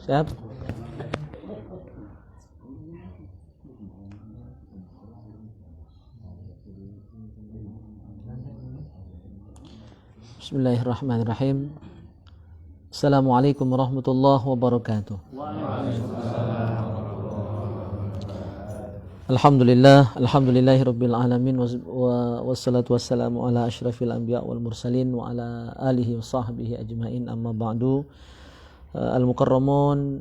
Siap. Bismillahirrahmanirrahim. Assalamualaikum warahmatullahi wabarakatuh. Alhamdulillahirabbil alamin wassalatu wassalamu ala asyrafil anbiya wal mursalin wa ala alihi wa sahbihi ajmain, amma ba'du. Al-mukarramun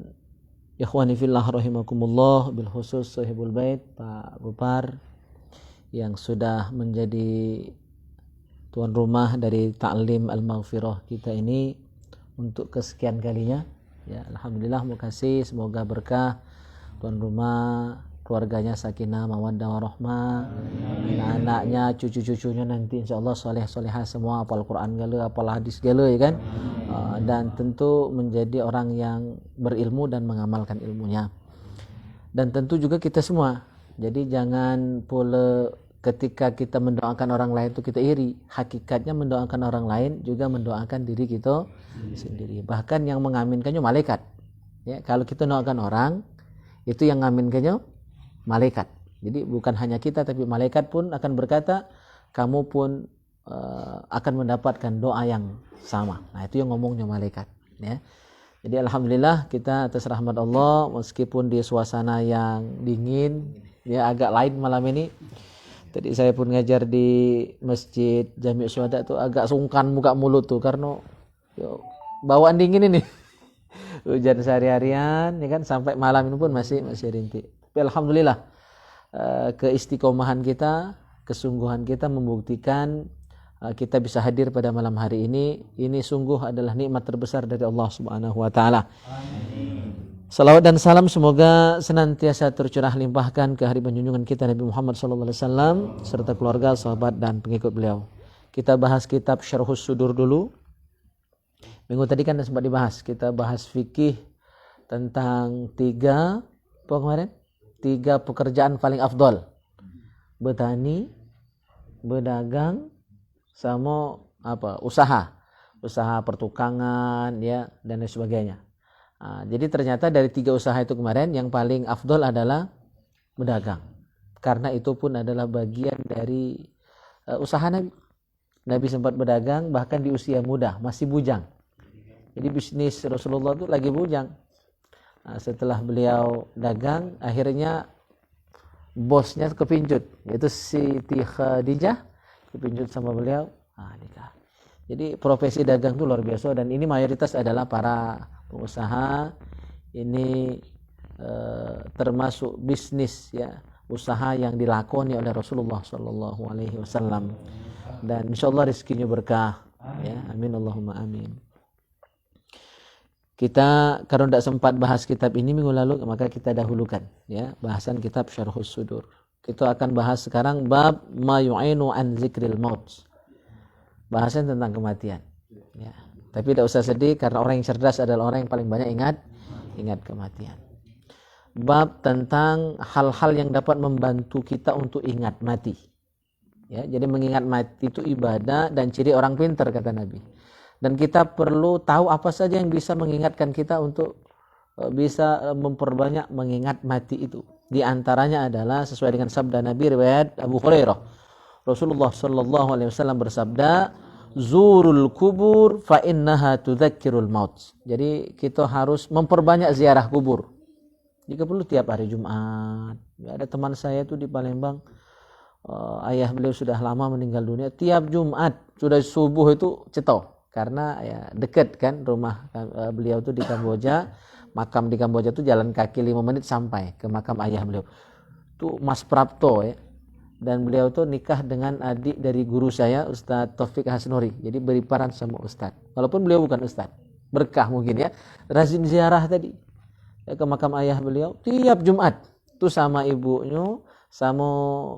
ikhwani fillah rahimakumullah, bil khusus sahibul bait Pak Gupar yang sudah menjadi tuan rumah dari Ta'lim Al-Maghfirah kita ini untuk kesekian kalinya. Ya, alhamdulillah, makasih, semoga berkah tuan rumah, keluarganya sakinah mawaddah warahmah, anak-anaknya, cucu-cucunya nanti insyaallah soleh-solehah semua, hafal Quran gala, hafal hadis gala, ya kan? Dan tentu menjadi orang yang berilmu dan mengamalkan ilmunya. Dan tentu juga kita semua. Jadi jangan pula ketika kita mendoakan orang lain itu kita iri. Hakikatnya mendoakan orang lain juga mendoakan diri kita sendiri. Bahkan yang mengaminkannya malaikat. Ya, kalau kita mendoakan orang, itu yang mengaminkannya malaikat. Jadi bukan hanya kita, tapi malaikat pun akan berkata, kamu pun akan mendapatkan doa yang sama. Nah, itu yang ngomongnya malaikat. Ya. Jadi alhamdulillah kita atas rahmat Allah, meskipun di suasana yang dingin, ya agak lain malam ini. Tadi saya pun ngajar di Masjid Jami' Syuhada tuh agak sungkan muka mulut tuh karena bawaan dingin ini. Hujan sehari-harian, ya kan, sampai malam ini pun masih rintik. Tapi alhamdulillah keistiqomahan kita, kesungguhan kita membuktikan kita bisa hadir pada malam hari ini. Ini sungguh adalah nikmat terbesar dari Allah Subhanahu wa taala. Amin. Salawat dan salam semoga senantiasa tercurah limpahkan ke hari junjungan kita Nabi Muhammad SAW serta keluarga, sahabat dan pengikut beliau. Kita bahas kitab Syarhus Sudur dulu. Minggu tadi kan sempat dibahas. Kita bahas fikih tentang tiga pekerjaan paling afdol. Bertani, berdagang, sama usaha pertukangan, ya, dan lain sebagainya. Jadi ternyata dari tiga usaha itu kemarin yang paling afdol adalah berdagang, karena itu pun adalah bagian dari usaha Nabi. Nabi sempat berdagang bahkan di usia muda, masih bujang. Jadi bisnis Rasulullah itu lagi bujang. Setelah beliau dagang, akhirnya bosnya kepincut, yaitu Siti Khadijah, kepincut sama beliau, nikah. Jadi profesi dagang itu luar biasa, dan ini mayoritas adalah para pengusaha. Ini termasuk bisnis, ya, usaha yang dilakoni oleh Rasulullah Shallallahu Alaihi Wasallam, dan insyaallah rezekinya berkah. Ya, amin Allahumma amin. Kita karena tidak sempat bahas kitab ini minggu lalu, maka kita dahulukan, ya, bahasan kitab Syarhus Sudur. Kita akan bahas sekarang bab ma yu'inu an zikril maut. Bahasan tentang kematian. Ya. Tapi tidak usah sedih karena orang yang cerdas adalah orang yang paling banyak ingat kematian. Bab tentang hal-hal yang dapat membantu kita untuk ingat mati. Ya, jadi mengingat mati itu ibadah dan ciri orang pintar, kata Nabi. Dan kita perlu tahu apa saja yang bisa mengingatkan kita untuk bisa memperbanyak mengingat mati itu. Di antaranya adalah sesuai dengan sabda Nabi riwayat Abu Hurairah. Rasulullah sallallahu alaihi wasallam bersabda, "Zurul kubur fa innaha tudzakirul maut." Jadi kita harus memperbanyak ziarah kubur. Jika perlu tiap hari Jumat. Ya, ada teman saya itu di Palembang, ayah beliau sudah lama meninggal dunia. Tiap Jumat sudah subuh itu ceto, karena ya dekat kan rumah beliau itu di Kamboja. Makam di Kamboja itu jalan kaki 5 menit sampai ke makam ayah beliau. Itu Mas Prapto, ya. Dan beliau tuh nikah dengan adik dari guru saya, Ustadz Taufik Hasnuri. Jadi beriparan sama Ustadz. Walaupun beliau bukan Ustadz. Berkah mungkin, ya. Rajin ziarah tadi. Ya, ke makam ayah beliau. Tiap Jumat. Itu sama ibunya, sama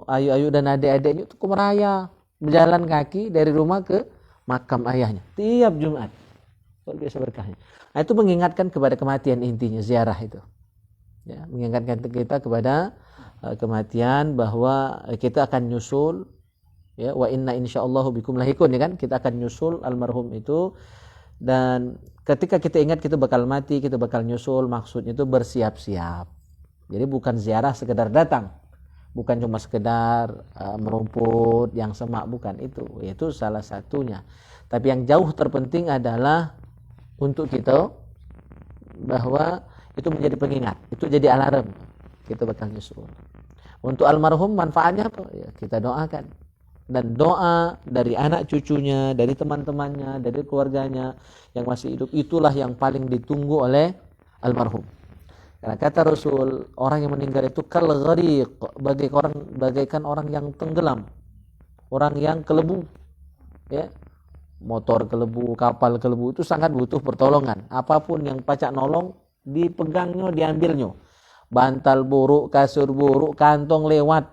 ayu-ayu dan adik-adiknya itu ke meraya. Berjalan kaki dari rumah ke makam ayahnya. Tiap Jumat. Luar biasa berkahnya. Nah, itu mengingatkan kepada kematian intinya, ziarah itu. Ya, mengingatkan kita kepada kematian, bahwa kita akan nyusul, ya, wa inna insyaallahu bikum lahikun, ya kan, kita akan nyusul almarhum itu Dan ketika kita ingat kita bakal mati, kita bakal nyusul, maksudnya itu bersiap-siap. Jadi bukan ziarah sekedar datang, bukan cuma sekedar merumput yang semak, bukan itu salah satunya. Tapi yang jauh terpenting adalah untuk kita bahwa itu menjadi pengingat, itu jadi alarm, kita bakal nyusul. Untuk almarhum manfaatnya apa? Ya, kita doakan. Dan doa dari anak cucunya, dari teman-temannya, dari keluarganya yang masih hidup, itulah yang paling ditunggu oleh almarhum. Karena kata Rasul, orang yang meninggal itu kal ghariq, bagaikan orang yang tenggelam, orang yang kelebu, ya. Motor kelebu, kapal kelebu, itu sangat butuh pertolongan. Apapun yang pacak nolong, dipegangnya, diambilnya. Bantal buruk, kasur buruk, kantong lewat,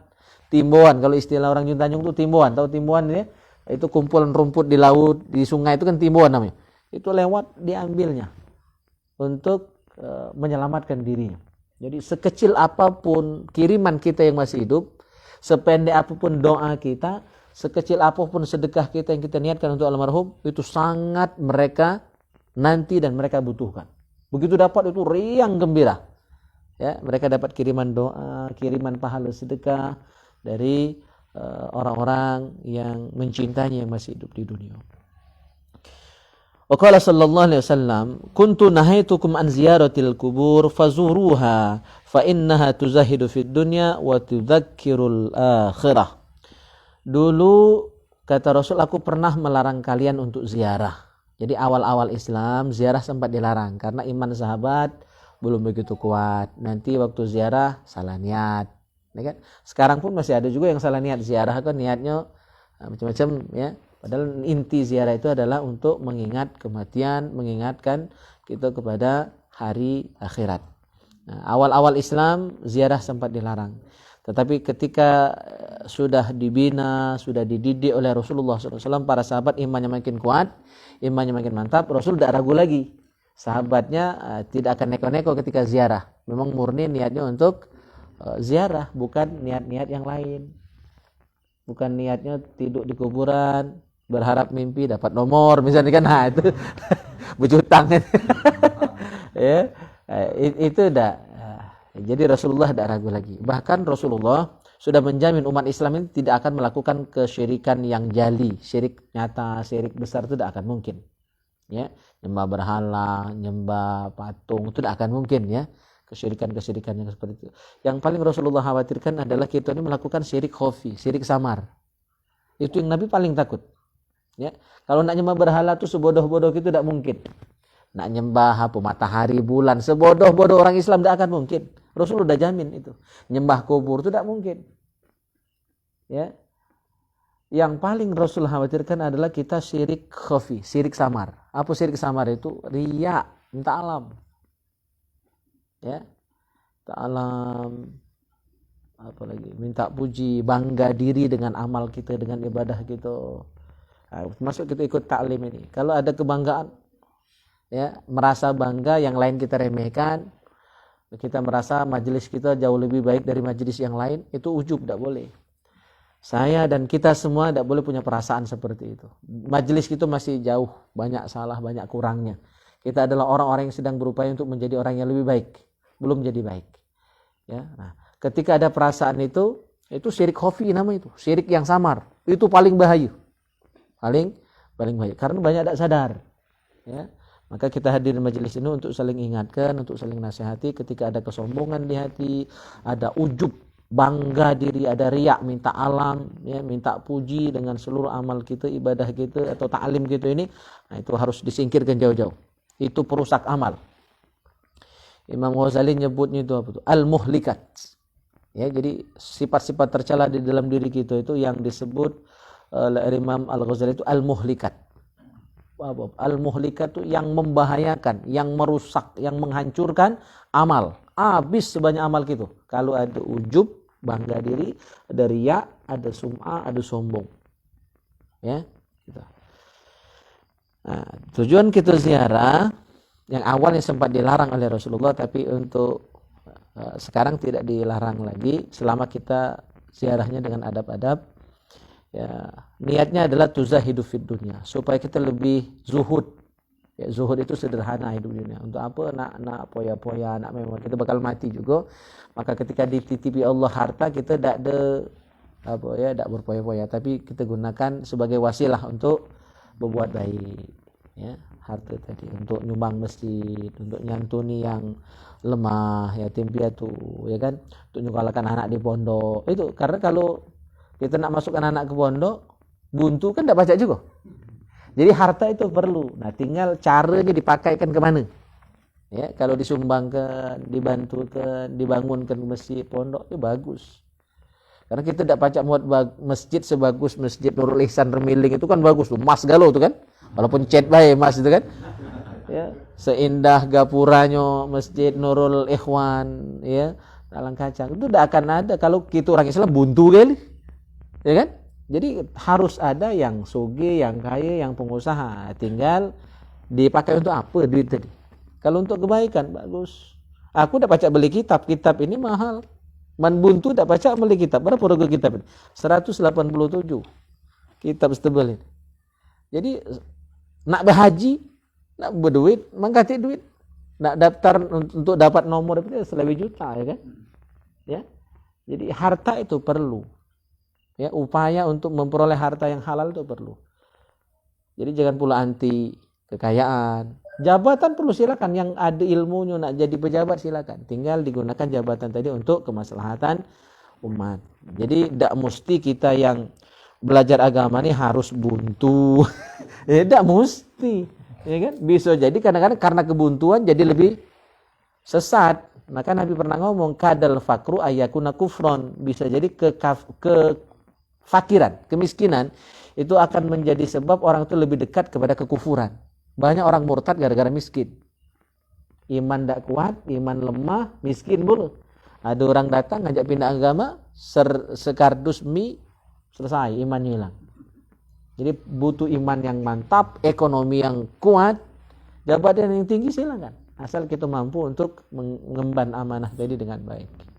timbuhan. Kalau istilah orang Juntanjung itu timbuhan. Tahu timbuhan ya? Itu kumpulan rumput di laut, di sungai, itu kan timbuhan namanya. Itu lewat, diambilnya untuk menyelamatkan dirinya. Jadi sekecil apapun kiriman kita yang masih hidup, sependek apapun doa kita, sekecil apapun sedekah kita yang kita niatkan untuk almarhum, itu sangat mereka nanti dan mereka butuhkan. Begitu dapat itu riang gembira. Ya, mereka dapat kiriman doa, kiriman pahala sedekah dari orang-orang yang mencintainya yang masih hidup di dunia. Wa qala sallallahu alaihi wasallam, "Kuntu nahaitukum an ziyaratil kubur fazuruha fa innaha tuzahidu fid dunya wa tudzakkirul akhirah." Dulu kata Rasul, aku pernah melarang kalian untuk ziarah. Jadi awal-awal Islam ziarah sempat dilarang karena iman sahabat belum begitu kuat. Nanti waktu ziarah salah niat. Ya kan? Sekarang pun masih ada juga yang salah niat ziarah, kan niatnya macam-macam ya. Padahal inti ziarah itu adalah untuk mengingat kematian, mengingatkan kita kepada hari akhirat. Nah, awal-awal Islam ziarah sempat dilarang. Tetapi ketika sudah dibina, sudah dididik oleh Rasulullah SAW, para sahabat imannya makin kuat, imannya makin mantap, Rasul tidak ragu lagi. Sahabatnya tidak akan neko-neko ketika ziarah. Memang murni niatnya untuk ziarah, bukan niat-niat yang lain. Bukan niatnya tidur di kuburan, berharap mimpi dapat nomor, misalnya kan, nah itu berjutang. Ya, itu dah. Jadi Rasulullah tidak ragu lagi. Bahkan Rasulullah sudah menjamin umat Islam ini tidak akan melakukan kesyirikan yang jali, syirik nyata, syirik besar itu tidak akan mungkin. Ya, nyembah berhala, nyembah patung itu tidak akan mungkin ya. Kesyirikan-kesyirikan yang seperti itu. Yang paling Rasulullah khawatirkan adalah kita ini melakukan syirik khafi, syirik samar. Itu yang Nabi paling takut. Ya, kalau nak nyembah berhala itu sebodoh-bodoh itu tidak mungkin. Nak nyembah apa matahari, bulan, sebodoh-bodoh orang Islam tidak akan mungkin. Rasul sudah jamin itu. Nyembah kubur itu tidak mungkin. Ya. Yang paling Rasul khawatirkan adalah kita syirik khafi, syirik samar. Apa syirik samar itu? Riya, minta alam. Ya. Minta alam, apa lagi? Minta puji, bangga diri dengan amal kita, dengan ibadah kita. Nah, masuk kita ikut taklim ini. Kalau ada kebanggaan, ya, merasa bangga, yang lain kita remehkan, kita merasa majelis kita jauh lebih baik dari majelis yang lain, itu ujub, tidak boleh. Saya dan kita semua tidak boleh punya perasaan seperti itu. Majelis kita masih jauh, banyak salah, banyak kurangnya. Kita adalah orang-orang yang sedang berupaya untuk menjadi orang yang lebih baik, belum jadi baik. Ya, nah, ketika ada perasaan itu syirik khafi namanya itu, syirik yang samar, itu paling bahaya. Paling bahaya karena banyak tidak sadar. Ya. Maka kita hadir di majelis ini untuk saling ingatkan, untuk saling nasihati ketika ada kesombongan di hati, ada ujub, bangga diri, ada riak, minta alam, ya, minta puji dengan seluruh amal kita, ibadah kita atau ta'lim kita ini, nah itu harus disingkirkan jauh-jauh. Itu perusak amal. Imam Ghazali nyebutnya itu apa tuh? Al-muhlikat. Ya, jadi sifat-sifat tercela di dalam diri kita itu yang disebut oleh Imam Al-Ghazali itu al-muhlikat. Al-muhlikat itu yang membahayakan, yang merusak, yang menghancurkan amal. Habis sebanyak amal kita. Kalau ada ujub, bangga diri, ada riya, ada sum'ah, ada sombong. Ya, gitu. Nah, tujuan kita ziarah yang awalnya sempat dilarang oleh Rasulullah, tapi untuk sekarang tidak dilarang lagi selama kita ziarahnya dengan adab-adab. Ya, niatnya adalah tuzahidu fid dunya, supaya kita lebih zuhud, Ya, zuhud itu sederhana hidup dunia. Untuk apa nak poya-poya, nak mewah, kita bakal mati juga. Maka ketika dititipi Allah harta, kita tidak ada tidak berpoya-poya, tapi kita gunakan sebagai wasilah untuk berbuat baik. Ya, harta tadi untuk nyumbang masjid, untuk nyantuni yang lemah, yatim piatu, ya kan, untuk nyukalkan anak di pondok. Itu karena kalau kita nak masukkan anak ke pondok, buntu kan tidak baca juga. Jadi harta itu perlu. Nah, tinggal caranya dipakaikan ke mana. Ya, kalau disumbangkan, dibantukan, dibangunkan masjid, pondok itu bagus. Karena kita tidak pacak muat masjid sebagus masjid Nurul Ihsan Remiling itu kan bagus tuh, emas galau tuh kan. Walaupun cat bae emas itu kan. Ya, seindah gapuranya masjid Nurul Ikhwan, ya, dalam kacang. Itu tidak akan ada kalau kita orang Islam buntu kali. Ya kan? Jadi harus ada yang soge, yang kaya, yang pengusaha. Tinggal dipakai untuk apa duit tadi. Kalau untuk kebaikan, bagus. Aku udah pacak beli kitab. Kitab ini mahal. Man buntu udah pacak beli kitab. Berapa harga kitab ini? 187. Kitab setebal ini. Jadi, nak berhaji, nak berduit, mengkati duit. Nak daftar untuk dapat nomor itu selebih juta, ya kan? Ya. Jadi harta itu perlu. Ya, upaya untuk memperoleh harta yang halal itu perlu. Jadi jangan pula anti kekayaan. Jabatan perlu silakan, yang ada ilmunya nak jadi pejabat silakan. Tinggal digunakan jabatan tadi untuk kemaslahatan umat. Jadi tidak mesti kita yang belajar agama ini harus buntu. Ya, tidak mesti. Ya kan? Bisa jadi kadang-kadang karena kebuntuan jadi lebih sesat. Maka Nabi pernah ngomong kadal fakru ayakuna kufron. Bisa jadi fakiran, kemiskinan itu akan menjadi sebab orang itu lebih dekat kepada kekufuran. Banyak orang murtad gara-gara miskin. Iman tidak kuat, iman lemah, miskin pula. Ada orang datang ngajak pindah agama, sekardus mie, selesai, iman hilang. Jadi butuh iman yang mantap, ekonomi yang kuat, jabatan yang tinggi silakan. Asal kita mampu untuk mengemban amanah tadi dengan baik.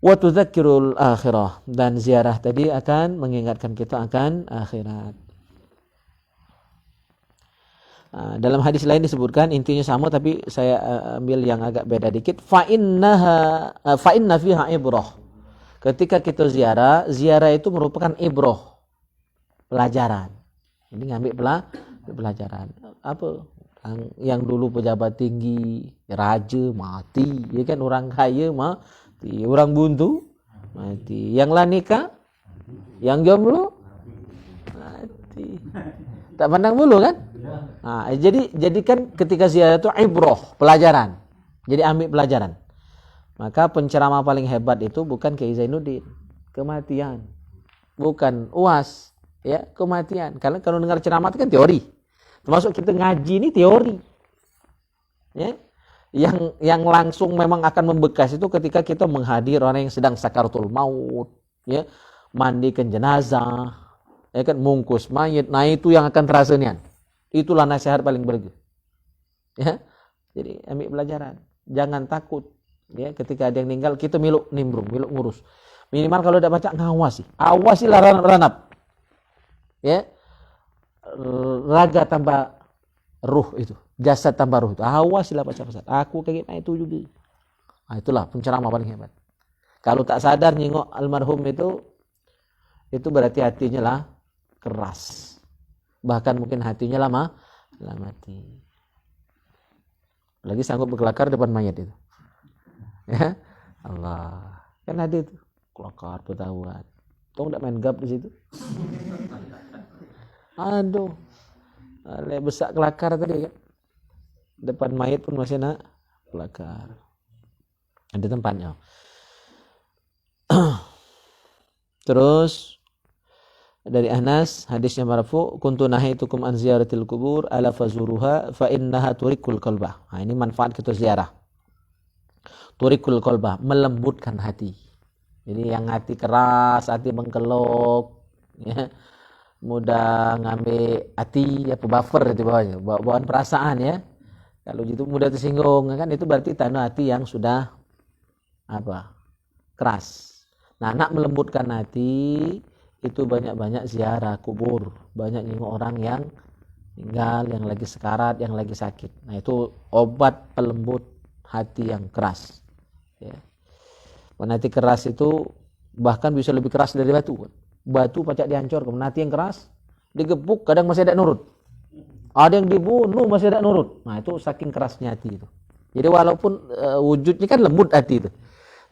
Wa tudzakirul akhirah, dan ziarah tadi akan mengingatkan kita akan akhirat. Dalam hadis lain disebutkan intinya sama tapi saya ambil yang agak beda dikit. Fa inna fiha ibrah. Ketika kita ziarah itu merupakan ibrah, pelajaran. Ini ngambil pelajaran. Apa? Yang dulu pejabat tinggi, raja mati, ya kan, orang kaya mati. Orang buntu mati, yang lah nikah, yang jomblo mati. Tak pandang bulu kan? Nah, jadi kan ketika ziarah itu ibrah, pelajaran. Jadi ambil pelajaran. Maka penceramah paling hebat itu bukan Kiai Zainuddin, kematian. Bukan UAS, ya, kematian. Karena kalau dengar ceramah itu kan teori. Termasuk kita ngaji ini teori. Ya. Yang langsung memang akan membekas itu ketika kita menghadir orang yang sedang sakaratul maut, ya, mandikan jenazah, ya kan, mungkus mayit. Nah, itu yang akan terasa nian. Itulah nasihat paling berguna. Ya. Jadi ambil pelajaran. Jangan takut, ya, ketika ada yang meninggal kita miluk nimbrung, miluk ngurus. Minimal kalau tidak baca ngawasi. Awasilah ranap. Ya. Raga tambah ruh itu. Jasad tambah ruh itu. Awasilah baca pesat. Aku kayak gitu itu juga. Nah, itulah penceramah paling hebat. Kalau tak sadar nyingok almarhum itu berarti hatinya lah keras. Bahkan mungkin hatinya lama mati. Lagi sanggup berkelakar depan mayat itu. Ya, Allah. Kan ada itu kelakar ketahuan. Tong enggak main gap di situ. Aduh. Besar kelakar tadi kan. Depan mayat pun masih nak kelakar. Ada tempatnya. Terus dari Anas hadisnya marfu, kuntu nahaitukum an ziyaratil kubur ala fazuruha fa innaha turikul qalbah. Nah, ini manfaat kita ziarah. Turikul qalbah, melembutkan hati. Jadi yang hati keras, hati mengkelok, ya, mudah ngambil hati, apa buffer di bawahnya, bawaan perasaan, ya. Kalau gitu mudah tersinggung, kan itu berarti tanda hati yang sudah keras. Nah, nak melembutkan hati itu banyak-banyak ziarah kubur, banyak nyengok orang yang tinggal, yang lagi sekarat, yang lagi sakit. Nah itu obat pelembut hati yang keras. Ya. Hati keras itu bahkan bisa lebih keras dari batu. Batu pacak dihancurkan. Hati yang keras digepuk kadang masih ada nurut. Ada yang dibunuh masih ada nurut. Nah itu saking kerasnya hati itu. Jadi walaupun wujudnya kan lembut hati itu,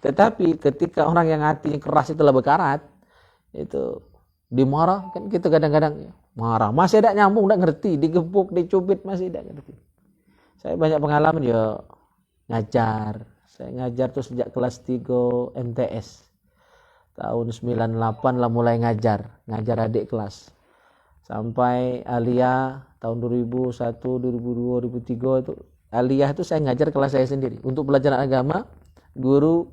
tetapi ketika orang yang hatinya keras itu lebih karat, itu dimarah kan kita kadang-kadang marah masih tidak nyambung, tidak ngerti, digepuk, dicubit masih tidak ngerti. Saya banyak pengalaman ya ngajar. Saya ngajar tuh sejak kelas 3 MTS. Tahun 98 lah mulai ngajar adik kelas. Sampai aliyah tahun 2001, 2002, 2003 itu aliyah itu saya ngajar kelas saya sendiri. Untuk pelajaran agama guru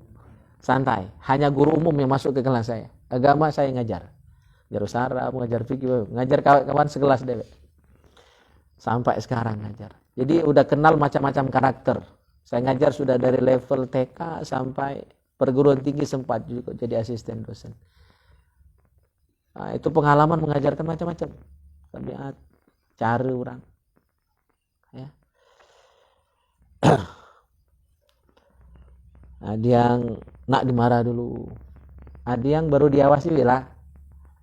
santai, hanya guru umum yang masuk ke kelas saya. Agama saya ngajar. Ngajar Arab, ngajar fikih, ngajar kawan-kawan sekelas deh. Sampai sekarang ngajar. Jadi udah kenal macam-macam karakter. Saya ngajar sudah dari level TK sampai perguruan tinggi, sempat juga jadi asisten dosen. Nah, itu pengalaman mengajarkan macam-macam. Tabiat, cara orang. Ya. Ada yang nak dimarah dulu. Ada yang baru diawasi lah.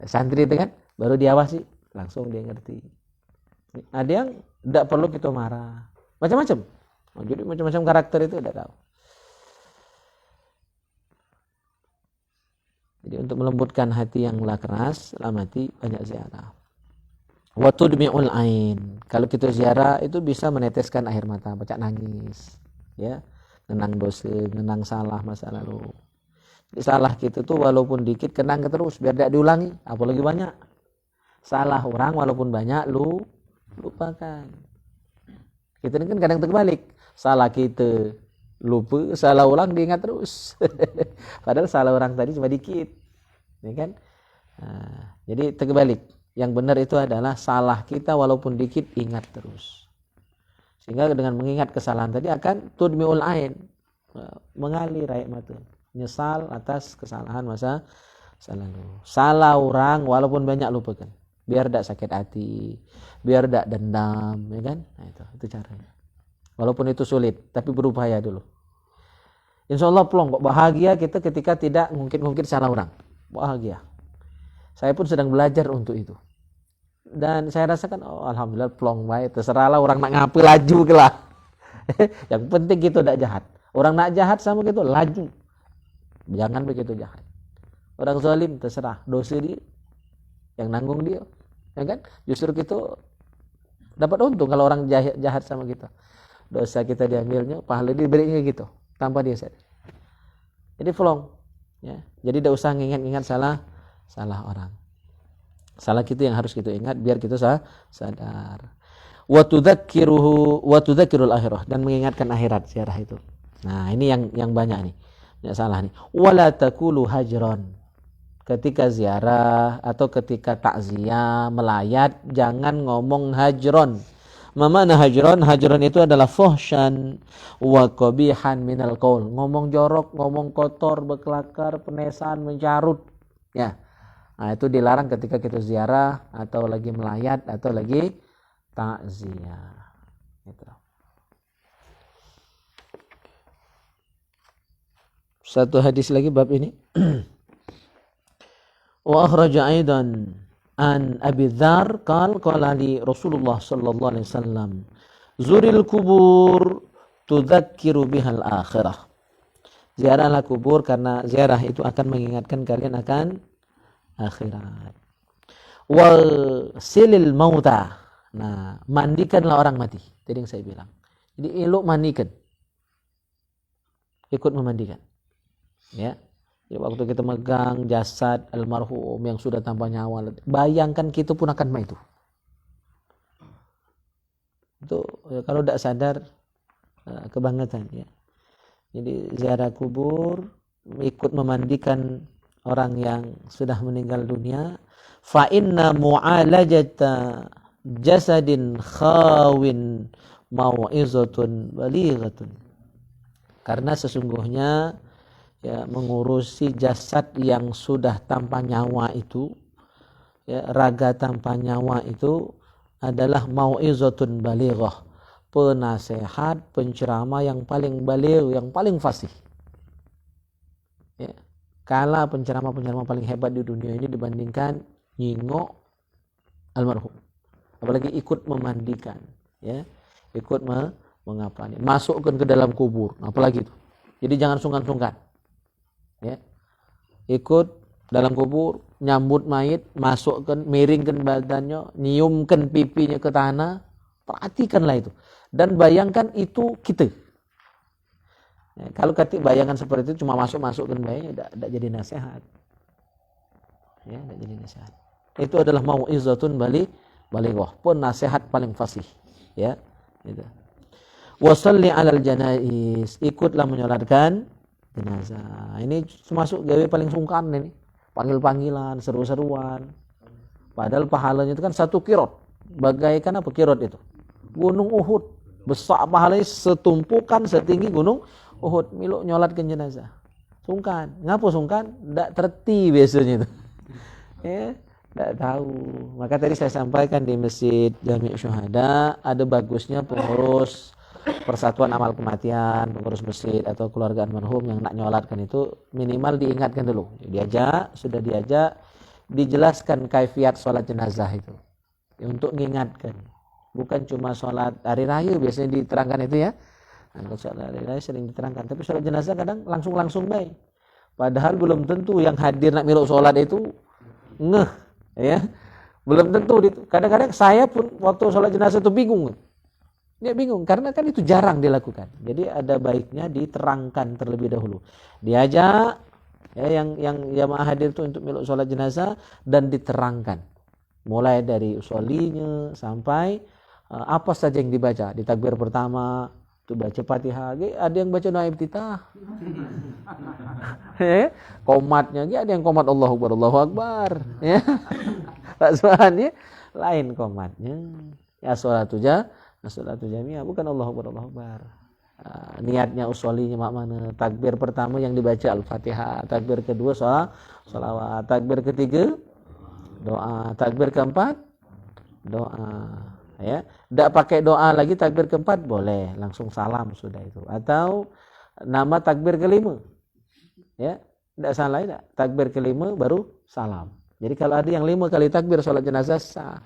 Santri itu kan baru diawasi langsung dia ngerti. Ada yang tidak perlu kita marah. Macam-macam. Jadi macam-macam karakter itu udah tahu. Jadi untuk melembutkan hati yang keras, amati banyak ziarah. Wa tudmi'ul ain. Kalau kita ziarah itu bisa meneteskan air mata, baca nangis, ya. Kenang dosa, kenang salah masa lalu. Jadi salah kita tuh walaupun dikit kenang terus biar tidak diulangi, apalagi banyak. Salah orang walaupun banyak lupakan. Kita ini kan kadang terbalik. Salah kita lupa, salah orang diingat terus. Padahal salah orang tadi cuma dikit, ya kan? Nah, jadi terbalik. Yang benar itu adalah salah kita walaupun dikit ingat terus. Sehingga dengan mengingat kesalahan tadi akan tudmiul ain, mengalir air mata, nyesal atas kesalahan masa lalu. Salah orang walaupun banyak lupakan, biar tidak sakit hati, biar tidak dendam, ya kan? Nah, itu caranya. Walaupun itu sulit, tapi berupaya dulu. Insya Allah plong, bahagia kita ketika tidak mungkin salah orang. Bahagia. Saya pun sedang belajar untuk itu. Dan saya rasakan, oh alhamdulillah plong baik. Terserahlah orang nak ngapain laju ke lah. Yang penting kita tidak jahat. Orang nak jahat sama gitu, laju. Jangan begitu jahat. Orang zalim terserah, dosa dia. Yang nanggung dia. Ya kan? Justru kita dapat untung kalau orang jahat sama kita. Dosa kita diambilnya, pahala diberinya gitu. Tanpa dia sadar. Jadi plong. Ya. Jadi tidak usah ingat-ingat salah orang. Salah kita yang harus kita ingat biar kita sadar. Wa tudzakkirul akhirah, dan mengingatkan akhirat ziarah itu. Nah, ini yang banyak nih. Yang salah nih. Wala taqulu hajran. Ketika ziarah atau ketika takziah, melayat, jangan ngomong hajron. Mana hajron? Hajron itu adalah fuhsyan wa qabihan minal qaul. Ngomong jorok, ngomong kotor, berkelakar, penesan, mencarut. Ya. Nah, itu dilarang ketika kita ziarah atau lagi melayat atau lagi takziah. Gitu. Satu hadis lagi bab ini. Wa akhraja aidan an Abi Dzar qala li Rasulullah sallallahu alaihi wasallam zuril kubur tudzakkiru bihal akhirah. Ziarahlah kubur karena ziarah itu akan mengingatkan kalian akan akhirat. Wal silil mauta. Nah, mandikanlah orang mati. Tadi yang saya bilang. Jadi elok mandikan. Ikut memandikan. Ya. Jadi waktu kita megang jasad almarhum yang sudah tanpa nyawa, bayangkan kita pun akan mati. Itu ya, kalau tidak sadar kebangetan ya. Jadi ziarah kubur, ikut memandikan orang yang sudah meninggal dunia. Fa inna mu'alajata jasadin khawin mau'izatun balighatun. Karena sesungguhnya ya, mengurusi jasad yang sudah tanpa nyawa itu, ya, raga tanpa nyawa itu adalah mau'izatun balighah, penasehat, penceramah yang paling baligh, yang paling fasih. Ya. Kala penceramah-penceramah paling hebat di dunia ini dibandingkan nyingok almarhum. Apalagi ikut memandikan, ya, ikut mengapani, masukkan ke dalam kubur, apalagi itu. Jadi jangan sungkan-sungkan, ya, ikut dalam kubur, nyambut mayit, masukkan, miringkan badannya, nyiumkan pipinya ke tanah, perhatikanlah itu, dan bayangkan itu kita. Ya, kalau ketik bayangan seperti itu cuma masukkan bayangnya, tidak jadi nasihat, ya, tidak jadi nasihat. Itu adalah mau'izatun balighah, pun nasihat paling fasih, ya, gitu. Wasalli 'alal janaiz, ikutlah menyolatkan jenazah. Ini termasuk gawe paling sungkan ini, panggil-panggilan, seru-seruan. Padahal pahalanya itu kan 1 kirot, bagaikan apa kirot itu? Gunung Uhud, besar pahalanya setumpukan setinggi gunung Uhud, miluk nyolatkan jenazah. Sungkan, ngapa sungkan? Ndak terti biasanya itu. Ya, ndak tahu. Maka tadi saya sampaikan di Masjid Jami' Syuhada ada bagusnya pengurus Persatuan Amal Kematian, pengurus masjid atau keluarga almarhum yang nak nyolatkan itu minimal diingatkan dulu. Sudah diajak, dijelaskan kaifiat sholat jenazah itu. Untuk mengingatkan. Bukan cuma sholat hari raya biasanya diterangkan itu, ya. Nah, sholat hari raya sering diterangkan, tapi sholat jenazah kadang langsung baik. Padahal belum tentu yang hadir nak miluk sholat itu ngeh, ya. Belum tentu. Kadang-kadang saya pun waktu sholat jenazah itu bingung. Dia bingung karena kan itu jarang dilakukan. Jadi ada baiknya diterangkan terlebih dahulu. Diajak, ya, yang jamaah hadir itu untuk miluk sholat jenazah dan diterangkan. Mulai dari usolinya sampai apa saja yang dibaca. Di takbir pertama itu baca Fatihah, ada yang baca doa iftitah. Ya, komatnya ada yang komat Allahu Akbar, ya. Rasanya lain komatnya. Ya sholatu jami'ah, bukan Allahu Akbar. Niatnya usolinya mak mana? Takbir pertama yang dibaca Al-Fatihah, takbir kedua sholawat, takbir ketiga doa, takbir keempat doa, ya. Tidak pakai doa lagi takbir keempat boleh, langsung salam sudah itu. Atau nama takbir kelima, ya, tidak salah, tidak. Takbir kelima baru salam. Jadi kalau ada yang 5 kali takbir sholat jenazah sah.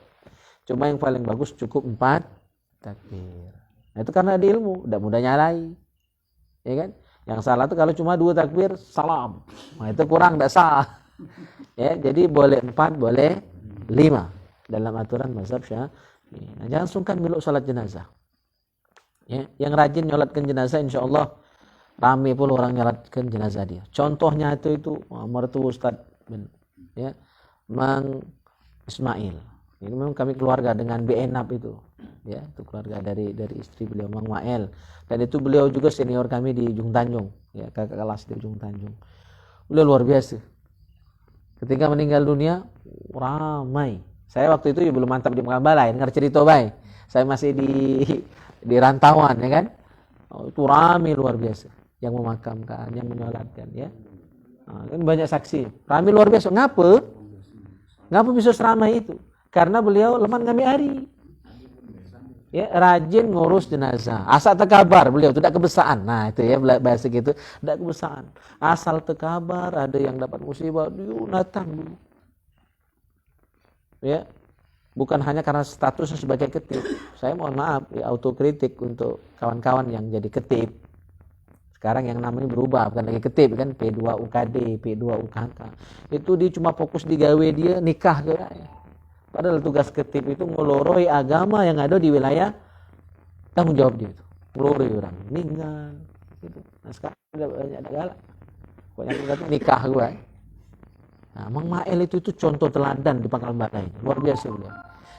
Cuma yang paling bagus cukup 4 takbir. Nah, itu karena ada ilmu, tidak mudah nyalai, ya kan? Yang salah itu kalau cuma 2 takbir salam, nah itu kurang, tidak sah. Ya, jadi boleh 4, boleh 5 dalam aturan mazhab Syafi'i. Nah, jangan sungkan miluk salat jenazah. Ya, yang rajin nyolatkan jenazah insya Allah ramai pun orang nyolatkan jenazah dia. Contohnya itu mertua Ustaz ya, Mang Ismail. Ini memang kami keluarga dengan BNAP itu, ya, itu keluarga dari istri beliau Mang Mael, dan itu beliau juga senior kami di Ujung Tanjung, ya, kakak kelas di Ujung Tanjung. Beliau luar biasa. Ketika meninggal dunia ramai. Saya waktu itu belum mantap di Mekambala, dengar cerita baik. Saya masih di rantauan, ya kan. Itu ramai luar biasa yang memakamkan, yang menyolatkan, ya. Nah, kan banyak saksi. Ramai luar biasa. Ngapa bisa seramai itu? Karena beliau leman kami hari, ya, rajin ngurus jenazah. Asal tekabar beliau tidak kebesaan. Nah itu, ya, bahasa gitu, tidak kebesaan. Asal tekabar ada yang dapat musibah, dia datang dulu. Ya, bukan hanya karena statusnya sebagai ketib. Saya mohon maaf, ya, autokritik untuk kawan-kawan yang jadi ketib. Sekarang yang namanya berubah, bukan lagi ketib kan, P2 UKD, P2 UKK. Itu dia cuma fokus di gawe dia nikah ke rakyat. Padahal tugas ketib itu ngeloroi agama yang ada di wilayah tanggung jawab dia itu. Ngeloroi orang meninggal gitu. Nah sekarang ada galak. Banyak kata nikah gua. Nah, Mang Mael itu contoh teladan di Pangkal Balai. Luar biasa beliau.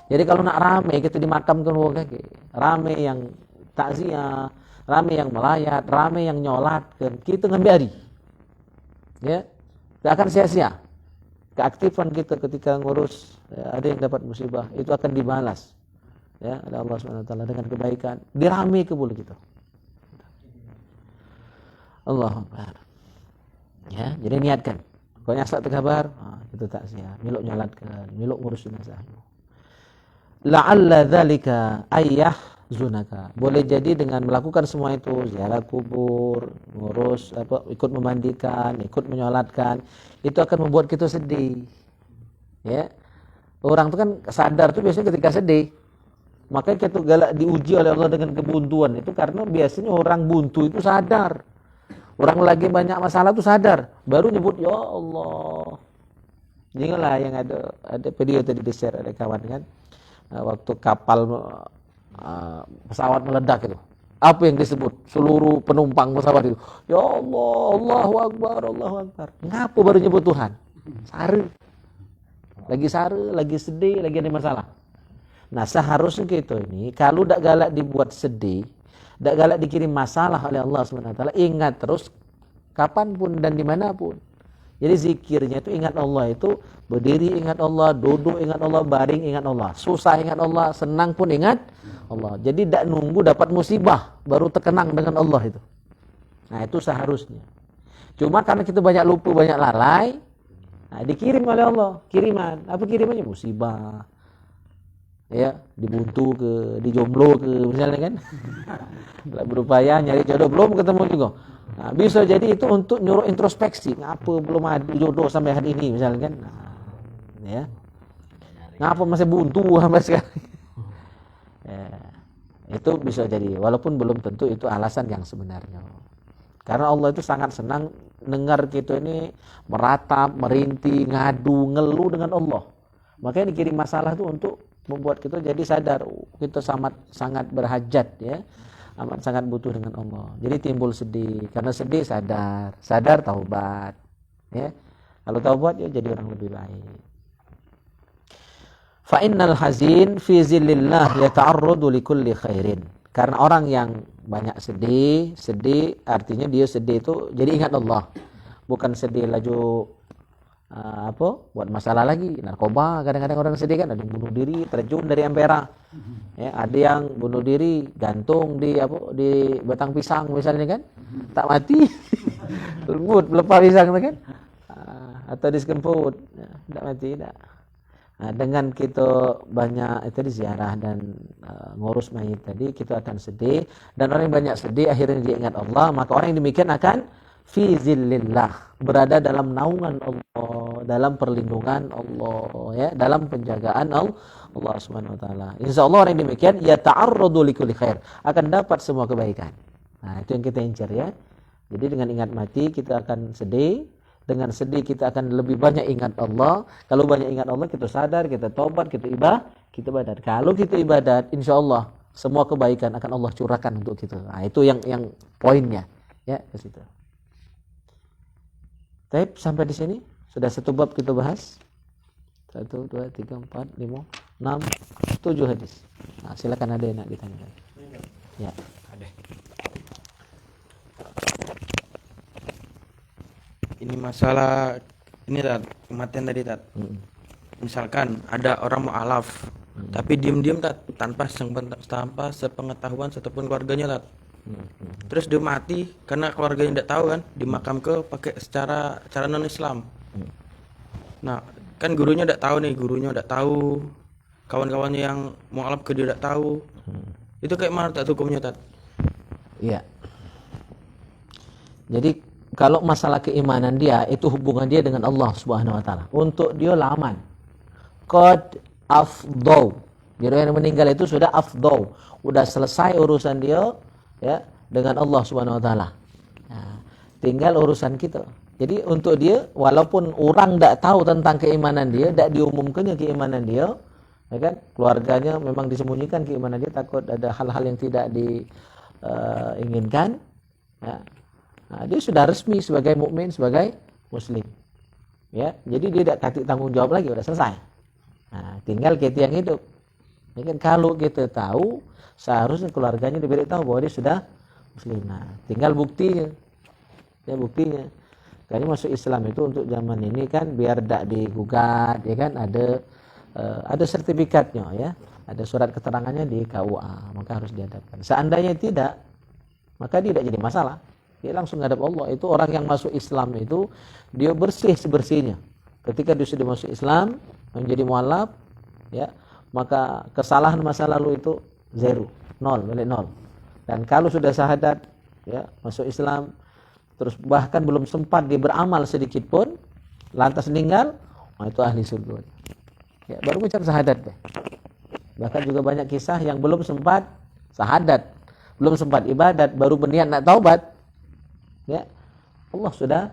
Jadi kalau nak rame kita dimakamkan wong kaki, rame yang takziah, rame yang melayat, rame yang nyolatkan, kita ngambil hari. Ya. Tidak akan sia-sia. Keaktifan kita ketika ngurus, ya, ada yang dapat musibah itu akan dibalas, ya, oleh Allah SWT dengan kebaikan, dirame ke bulu kita. Allahu Akbar. Ya, jadi niatkan. Pokoknya saat kabar, itu tak sia. Miluk nyolatkan, miluk ngurus jenazah. la'alla dzalika zunaka. Boleh jadi dengan melakukan semua itu, ziarah kubur, ngurus ikut memandikan, ikut menyolatkan, itu akan membuat kita sedih. Ya. Orang itu kan sadar tuh biasanya ketika sedih. Makanya kita galak diuji oleh Allah dengan kebuntuan itu karena biasanya orang buntu itu sadar. Orang lagi banyak masalah tuh sadar, baru nyebut ya Allah. Inilah yang ada video tadi di-share oleh kawan kan. Waktu kapal pesawat meledak itu. Apa yang disebut? Seluruh penumpang pesawat itu, ya Allah, Allahu Akbar, Allahu Akbar. Ngapa baru nyebut Tuhan? Sare, lagi sedih, lagi ada masalah. Nah seharusnya gitu ini, kalau tidak galak dibuat sedih, tidak galak dikirim masalah oleh Allah SWT, ingat terus kapanpun dan dimanapun. Jadi zikirnya itu ingat Allah itu, berdiri ingat Allah, duduk ingat Allah, baring ingat Allah, susah ingat Allah, senang pun ingat Allah. Jadi tidak nunggu dapat musibah, baru terkenang dengan Allah itu. Nah itu seharusnya. Cuma karena kita banyak lupa, banyak lalai, nah, dikirim oleh Allah, kiriman. Apa kirimannya? Musibah. Ya, dibuntu ke, dijomblo ke misalnya kan. Berupaya nyari jodoh belum ketemu juga. Nah, bisa jadi itu untuk nyuruh introspeksi, ngapa belum ada jodoh sampai hari ini misalnya kan. Nah, ya. Ngapa masih buntu sampai sekarang. Ya, itu bisa jadi walaupun belum tentu itu alasan yang sebenarnya. Karena Allah itu sangat senang dengar kita ini meratap, merintih, ngadu, ngeluh dengan Allah. Makanya dikirim masalah itu untuk membuat kita jadi sadar kita sangat berhajat ya, amat sangat butuh dengan Allah. Jadi timbul sedih, karena sedih sadar taubat ya. Kalau taubat ya jadi orang lebih baik. Fa innal hazin fi zillillah yata'arradu likulli khairin. Karena orang yang banyak sedih artinya dia sedih itu jadi ingat Allah. Bukan sedih laju buat masalah lagi, narkoba, kadang-kadang orang sedih kan, ada yang bunuh diri, terjun dari Ampera. Ya, ada yang bunuh diri, gantung di batang pisang misalnya kan. Tak mati. Lembut melepas pisang kan. Atau diskemput, tidak mati tidak. Nah, dengan kita banyak itu di ziarah dan ngurus mayit tadi, kita akan sedih, dan orang yang banyak sedih akhirnya dia ingat Allah, maka orang yang demikian akan fi zillillah, berada dalam naungan Allah, dalam perlindungan Allah ya, dalam penjagaan Allah Subhanahu wa taala. Insyaallah orang yang demikian ya ta'arradu likulli khair, akan dapat semua kebaikan. Nah, itu yang kita incar ya. Jadi dengan ingat mati kita akan sedih, dengan sedih kita akan lebih banyak ingat Allah. Kalau banyak ingat Allah kita sadar, kita tobat, kita ibadat. Kalau kita ibadat, insyaallah semua kebaikan akan Allah curahkan untuk kita. Nah, itu yang poinnya ya ke situ. Baik, sampai di sini sudah satu bab kita bahas. 1, 2, 3, 4, 5, 6, 7 hadis. Nah, silakan ada yang nak ditanyakan. Ya, ada. Ini masalah ini Tat, kematian tadi Tat. Misalkan ada orang mu'alaf, tapi diam-diam Tat, tanpa sepengetahuan satupun keluarganya Tat. Terus dia mati karena keluarganya tidak tahu kan, dimakam ke pakai cara non Islam. Nah kan gurunya tidak tahu nih, kawan-kawannya yang mu'alaf ke dia tidak tahu. Itu kayak mana Tat hukumnya Tat? Iya. Jadi kalau masalah keimanan dia itu hubungan dia dengan Allah Subhanahu wa taala. Untuk dia laman. Qad afdau. Jadi yang meninggal itu sudah afdau, udah selesai urusan dia ya dengan Allah Subhanahu wa taala. Nah, tinggal urusan kita. Jadi untuk dia walaupun orang tidak tahu tentang keimanan dia, tidak diumumkannya keimanan dia, ya kan? Keluarganya memang disembunyikan keimanan dia, takut ada hal-hal yang tidak diinginkan. Ya. Nah, dia sudah resmi sebagai mukmin, sebagai muslim. Ya, jadi dia tidak kasih tanggung jawab lagi, sudah selesai. Nah, tinggal kita yang hidup. Ya kan, kalau kita tahu, seharusnya keluarganya diberitahu bahwa dia sudah muslim. Nah, tinggal buktinya. Ya, buktinya. Karena masuk Islam itu untuk zaman ini kan biar tidak digugat, ya kan, ada sertifikatnya ya, ada surat keterangannya di KUA, maka harus dihadapkan. Seandainya tidak, maka tidak jadi masalah. Dia langsung menghadap Allah. Itu orang yang masuk Islam itu dia bersih sebersihnya. Ketika dia sudah masuk Islam menjadi mualaf, ya, maka kesalahan masa lalu itu 0, balik 0. Dan kalau sudah syahadat, ya, masuk Islam, terus bahkan belum sempat dia beramal sedikit pun, lantas meninggal, itu ahli surga. Ya, baru ucap syahadat deh. Bahkan juga banyak kisah yang belum sempat syahadat, belum sempat ibadat, baru berniat nak taubat, ya, Allah sudah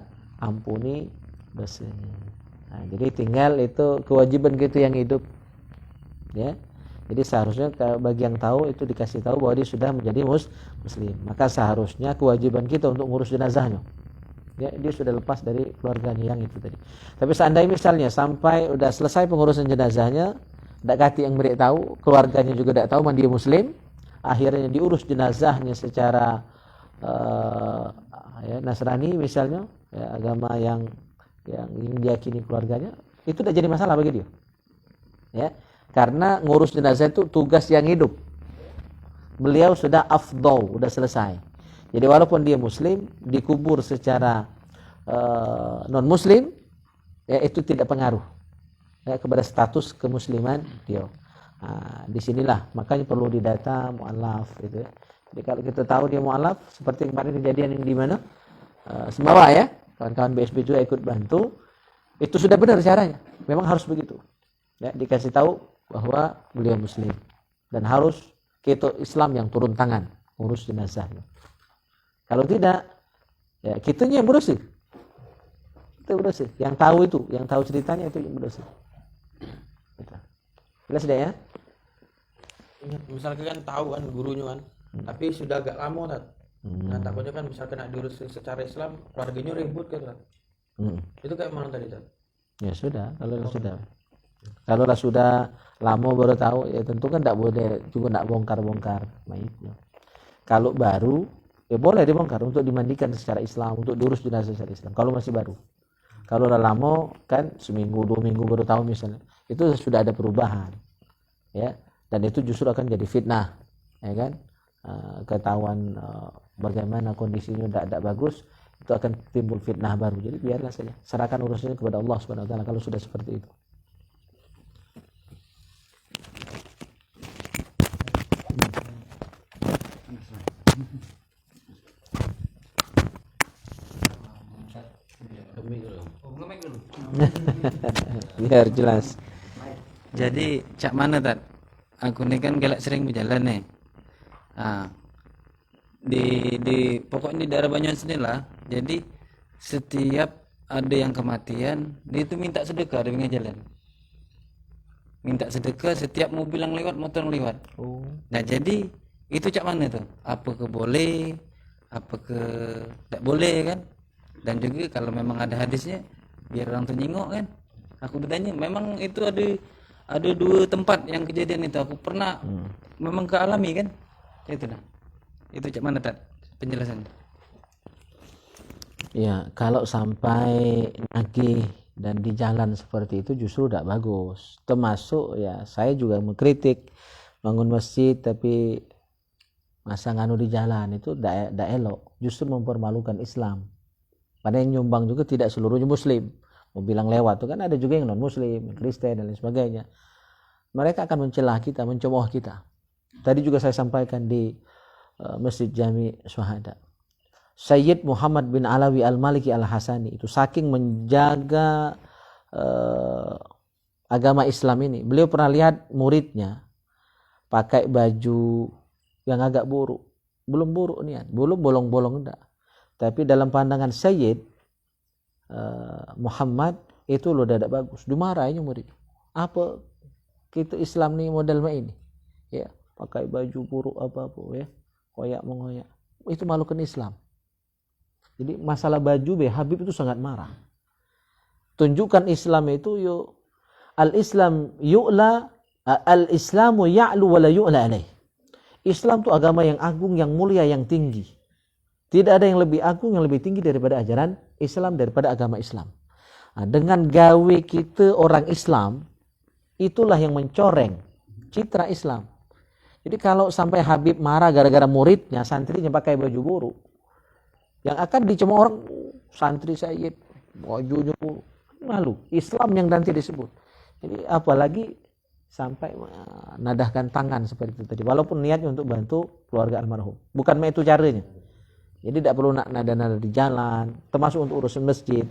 ampuni dosanya. Nah, jadi tinggal itu kewajiban kita yang hidup, ya. Jadi seharusnya bagi yang tahu itu dikasih tahu bahwa dia sudah menjadi muslim. Maka seharusnya kewajiban kita untuk ngurus jenazahnya. Ya, dia sudah lepas dari keluarganya yang itu tadi. Tapi seandainya misalnya sampai udah selesai pengurusan jenazahnya, tidak kati yang beritahu, keluarganya juga tidak tahu man dia muslim, akhirnya diurus jenazahnya secara ya, Nasrani misalnya, ya, agama yang diyakini keluarganya, itu tidak jadi masalah bagi dia. Ya, karena ngurus jenazah itu tugas yang hidup. Beliau sudah afdal, sudah selesai. Jadi walaupun dia muslim, dikubur secara non muslim, ya, itu tidak pengaruh, ya, kepada status kemusliman dia. Nah, disinilah makanya perlu didata mu'alaf gitu, ya. Jadi kalau kita tahu dia mu'alaf, seperti kemarin kejadian yang di mana Sumbawa, ya, kawan-kawan BSB juga ikut bantu, itu sudah benar caranya, memang harus begitu, ya, dikasih tahu bahwa beliau muslim dan harus kita Islam yang turun tangan urus jenazahnya. Kalau tidak, ya kitanya yang berusaha. Kita berusaha. Yang tahu itu, yang tahu ceritanya itu yang berusaha. Jelas tidak ya? Misalkan kan tahu kan gurunya kan, tapi sudah agak lama kan. Nah takutnya kan misalkan nak diurus secara Islam, keluarganya ribut kan. Itu kayak mana tadi kan? Ya sudah, kalau sudah lama baru tahu, ya tentu kan tidak boleh juga nak bongkar mayitnya. Kalau baru, ya boleh dibongkar untuk dimandikan secara Islam, untuk diurus jenazah secara Islam. Kalau masih baru, kalau udah lama kan seminggu 2 minggu baru tahu misalnya, itu sudah ada perubahan, ya, dan itu justru akan jadi fitnah, ya kan, ketahuan bagaimana kondisinya tidak bagus, itu akan timbul fitnah baru. Jadi biarlah saja, serahkan urusannya kepada Allah Subhanahu Wa Taala kalau sudah seperti itu. Biar jelas. Jadi cak mana tat? Aku ini kan galak sering berjalan nih. Nah, di pokoknya di daerah Banyuwangi sini lah. Jadi setiap ada yang kematian, dia itu minta sedekah di pinggir jalan. Minta sedekah setiap mobil yang lewat, motor yang lewat. Nah jadi itu cak mana tuh? Apa ke boleh, apa ke tidak boleh kan? Dan juga kalau memang ada hadisnya, biar orang tuh nyingok kan. Aku bertanya, memang itu ada 2 tempat yang kejadian itu aku pernah memang kealami kan. Itu nah. Itu cak mana tat penjelasannya? Ya, kalau sampai nagih dan di jalan seperti itu justru tidak bagus. Termasuk ya saya juga mengkritik bangun masjid tapi masa nganu di jalan itu tidak elok, justru mempermalukan Islam. Padahal yang nyumbang juga tidak seluruhnya muslim. Mau bilang lewat itu kan ada juga yang non muslim, Kristen dan lain sebagainya. Mereka akan mencelah kita, mencemooh kita. Tadi juga saya sampaikan di Masjid Jami Syuhada. Sayyid Muhammad bin Alawi Al-Maliki Al-Hasani itu saking menjaga agama Islam ini, beliau pernah lihat muridnya pakai baju yang agak buruk. Belum buruk niat, belum bolong-bolong enggak. Tapi dalam pandangan Sayyid Muhammad itu loh tidak bagus. Dimarahin murid. Apa kita Islam nih model ini? Ya, pakai baju buruk apa-apa ya. Koyak mengoyak. Itu malukan Islam. Jadi masalah baju Habib itu sangat marah. Tunjukkan Islam itu al-Islam yu'la al-Islamu ya'lu wa la yu'la alaih. Islam itu agama yang agung, yang mulia, yang tinggi. Tidak ada yang lebih agung, yang lebih tinggi daripada ajaran Islam, daripada agama Islam. Nah, dengan gawe kita orang Islam, itulah yang mencoreng citra Islam. Jadi kalau sampai Habib marah gara-gara muridnya, santrinya pakai baju buruk, yang akan dicemooh orang, santri Sayyid, bajunya buruk, malu. Islam yang nanti disebut. Jadi apalagi sampai nadahkan tangan seperti itu tadi. Walaupun niatnya untuk bantu keluarga almarhum. Bukan itu caranya. Jadi tidak perlu nada-nada di jalan, termasuk untuk urusan masjid.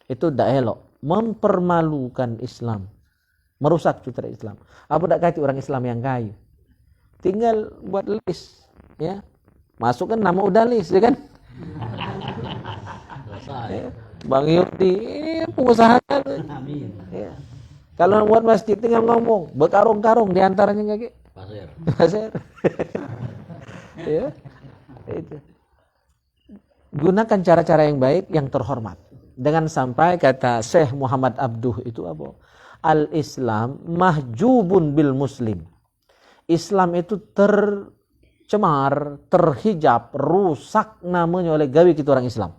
Itu tidak elok. Mempermalukan Islam. Merusak citra Islam. Apa tidak kati orang Islam yang kayu? Tinggal buat list, ya. Masukkan nama udah list, ya kan? Ya. Bang Yudi, pengusaha. Ya. Kalau buat masjid tinggal ngomong, berkarung-karung di antaranya kaki. Pasir. Ya. Itu. Gunakan cara-cara yang baik, yang terhormat. Dengan sampai kata Syekh Muhammad Abduh itu apa? Al-Islam mahjubun bil muslim. Islam itu tercemar, terhijab, rusak namanya oleh gawe kita orang Islam.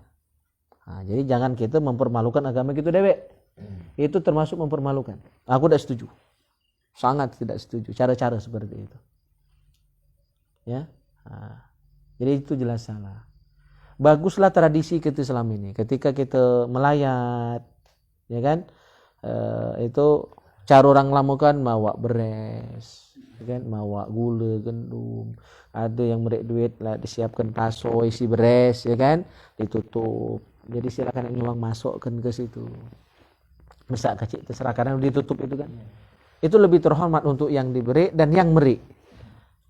Nah, jadi jangan kita mempermalukan agama kita dewek. Itu termasuk mempermalukan. Aku tidak setuju. Sangat tidak setuju cara-cara seperti itu. Ya. Nah, jadi itu jelas salah. Baguslah tradisi kita Islam ini. Ketika kita melayat, ya kan? Itu cara orang lama kan mawa beres, ya kan? Mawa gula, gendum. Ada yang merek duit lah disiapkan paso isi beres, ya kan? Ditutup. Jadi silakan yang nyumbang masukkan ke situ. Masa kecil terserah karena ditutup itu kan. Itu lebih terhormat untuk yang diberi dan yang meri.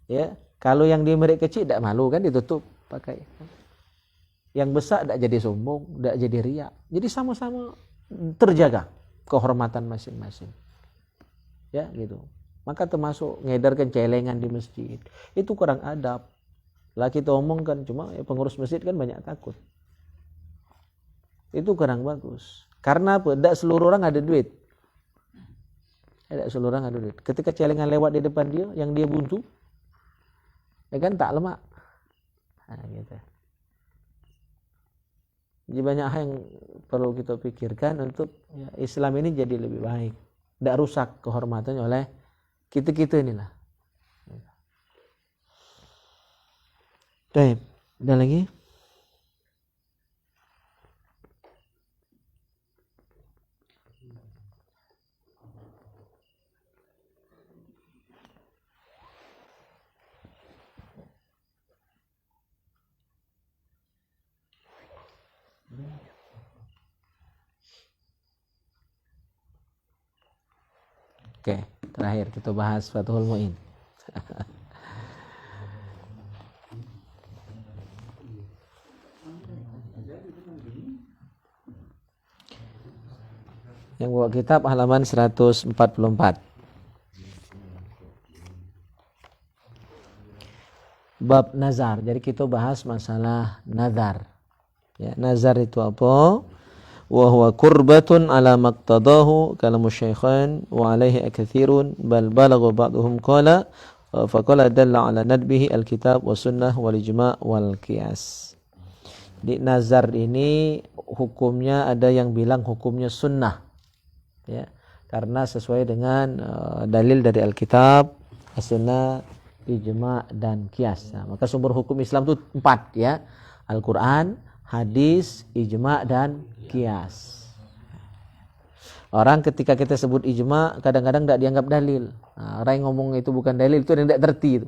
Ya, kalau yang diberi kecil tidak malu kan ditutup pakai. Yang besar tidak jadi sombong, tidak jadi riak. Jadi sama-sama terjaga kehormatan masing-masing. Ya, gitu. Maka termasuk ngedarkan celengan di masjid. Itu kurang adab. Lah kita omongkan cuma ya pengurus masjid kan banyak takut. Itu kurang bagus. Karena apa? Tidak seluruh orang ada duit. Tidak seluruh orang ada duit. Ketika celengan lewat di depan dia, yang dia buntu, ya kan tak lemak. Nah, gitu. Jadi banyak hal yang perlu kita pikirkan untuk ya, Islam ini jadi lebih baik. Tidak rusak kehormatannya oleh kita-kita inilah. Baik, ada lagi? Oke, terakhir kita bahas Fathul Mu'in. Yang bawa kitab halaman 144. Bab nazar. Jadi kita bahas masalah nazar. Ya, nazar itu apa? Wa huwa qurbatun ala maqtadahu kalamu syaikhan wa alaihi akathirun bal balagha ba'dhum qala faqala dalla ala nadbihi alkitab wa sunnah wal ijma' wal qiyas. Di nazar ini hukumnya ada yang bilang hukumnya sunnah. Ya, karena sesuai dengan dalil dari alkitab, as-sunnah, ijma' dan qiyas. Nah, maka sumber hukum Islam itu 4 ya. Al-Qur'an, hadis, ijma' dan qiyas. Orang ketika kita sebut ijma' kadang-kadang tidak dianggap dalil. Nah, orang yang ngomong itu bukan dalil itu yang tidak terti itu.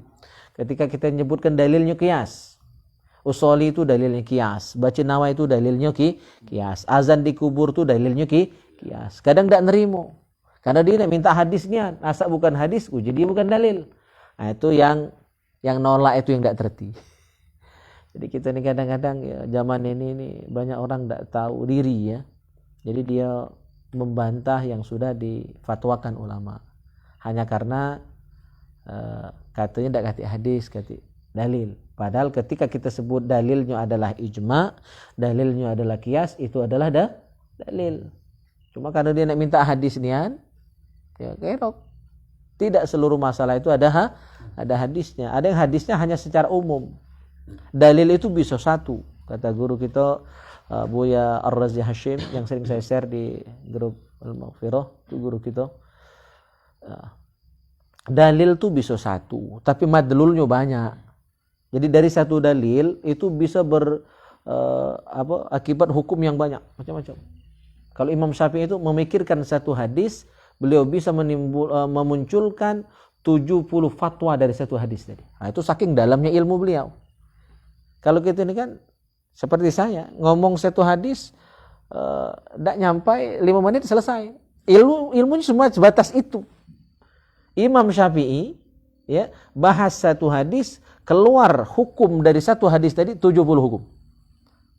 Ketika kita menyebutkan dalilnya qiyas. Usoli itu dalilnya qiyas. Baca nawa itu dalilnya qiyas. Azan di kubur itu dalilnya qiyas. Kadang tidak nerimo. Karena dia nak minta hadisnya. Asal bukan hadis, jadi bukan dalil. Nah, itu yang nolak itu yang tidak terti. Jadi kita ini kadang-kadang ya, zaman ini banyak orang tidak tahu diri ya. Jadi dia membantah yang sudah difatwakan ulama. Hanya karena katanya tidak kata hadis, kata dalil. Padahal ketika kita sebut dalilnya adalah ijma, dalilnya adalah qiyas, itu adalah dalil. Cuma karena dia nak minta hadis nian, ya kerok. Tidak seluruh masalah itu ada hadisnya. Ada yang hadisnya hanya secara umum. Dalil itu bisa satu, kata guru kita Buya Ar-Razi Hashim yang sering saya share di grup Al-Maghfirah, itu guru kita. Dalil itu bisa satu, tapi madlulnya banyak. Jadi dari satu dalil itu bisa akibat hukum yang banyak, macam-macam. Kalau Imam Syafi'i itu memikirkan satu hadis beliau bisa memunculkan 70 fatwa dari satu hadis tadi. Nah, itu saking dalamnya ilmu beliau. Kalau kita ini kan seperti saya ngomong satu hadis tidak nyampai 5 menit selesai. Ilmunya semua sebatas itu. Imam Syafi'i ya bahas satu hadis, keluar hukum dari satu hadis tadi 70 hukum.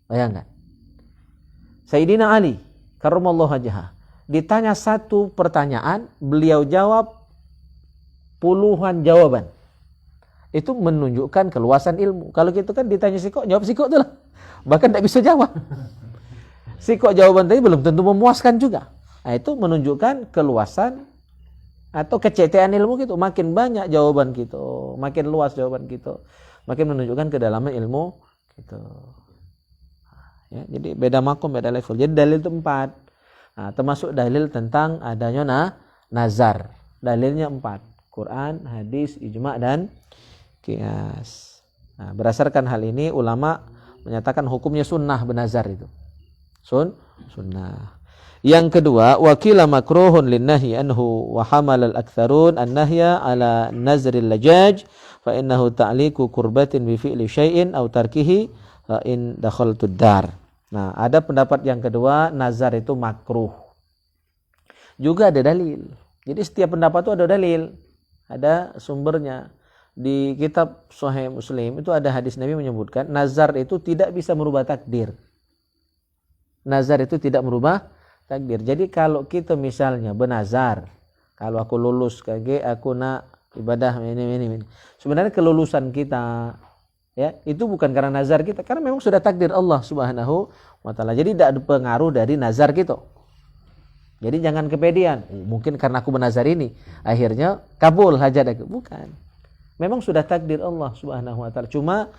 Bayangkan. Sayyidina Ali karramallahu wajhah ditanya satu pertanyaan, beliau jawab puluhan jawaban. Itu menunjukkan keluasan ilmu. Kalau gitu kan ditanya Siko, jawab Siko itu lah. Bahkan tidak bisa jawab. Siko jawaban tadi belum tentu memuaskan juga. Nah, itu menunjukkan keluasan atau kecetean ilmu gitu. Makin banyak jawaban gitu, makin luas jawaban gitu, makin menunjukkan kedalaman ilmu gitu. Ya, jadi beda makom, beda level. Jadi dalil itu 4. Nah, termasuk dalil tentang adanya nazar. Dalilnya 4. Quran, hadis, ijma' dan qiyas. Nah, berdasarkan hal ini ulama menyatakan hukumnya sunnah benazar itu. Sunnah. Yang kedua, wakila makruhun linnahyi anhu wa hamal al-aktsarun an-nahya ala nazril lajaj fa innahu ta'liqu qurbatin bi fi'li syai'in aw tarkihi in dakhaltud dar. Nah, ada pendapat yang kedua, nazar itu makruh. Juga ada dalil. Jadi setiap pendapat itu ada dalil, ada sumbernya. Di kitab Sahih Muslim itu ada hadis Nabi menyebutkan nazar itu tidak bisa merubah takdir. Nazar itu tidak merubah takdir. Jadi kalau kita misalnya benazar, kalau aku lulus KG, aku nak ibadah ini. Sebenarnya kelulusan kita ya itu bukan karena nazar kita, karena memang sudah takdir Allah Subhanahu wa taala. Jadi tidak ada pengaruh dari nazar kita. Jadi jangan kepedean. Mungkin karena aku benazar ini akhirnya kabul hajat aku. Bukan. Memang sudah takdir Allah Subhanahu wa taala, cuma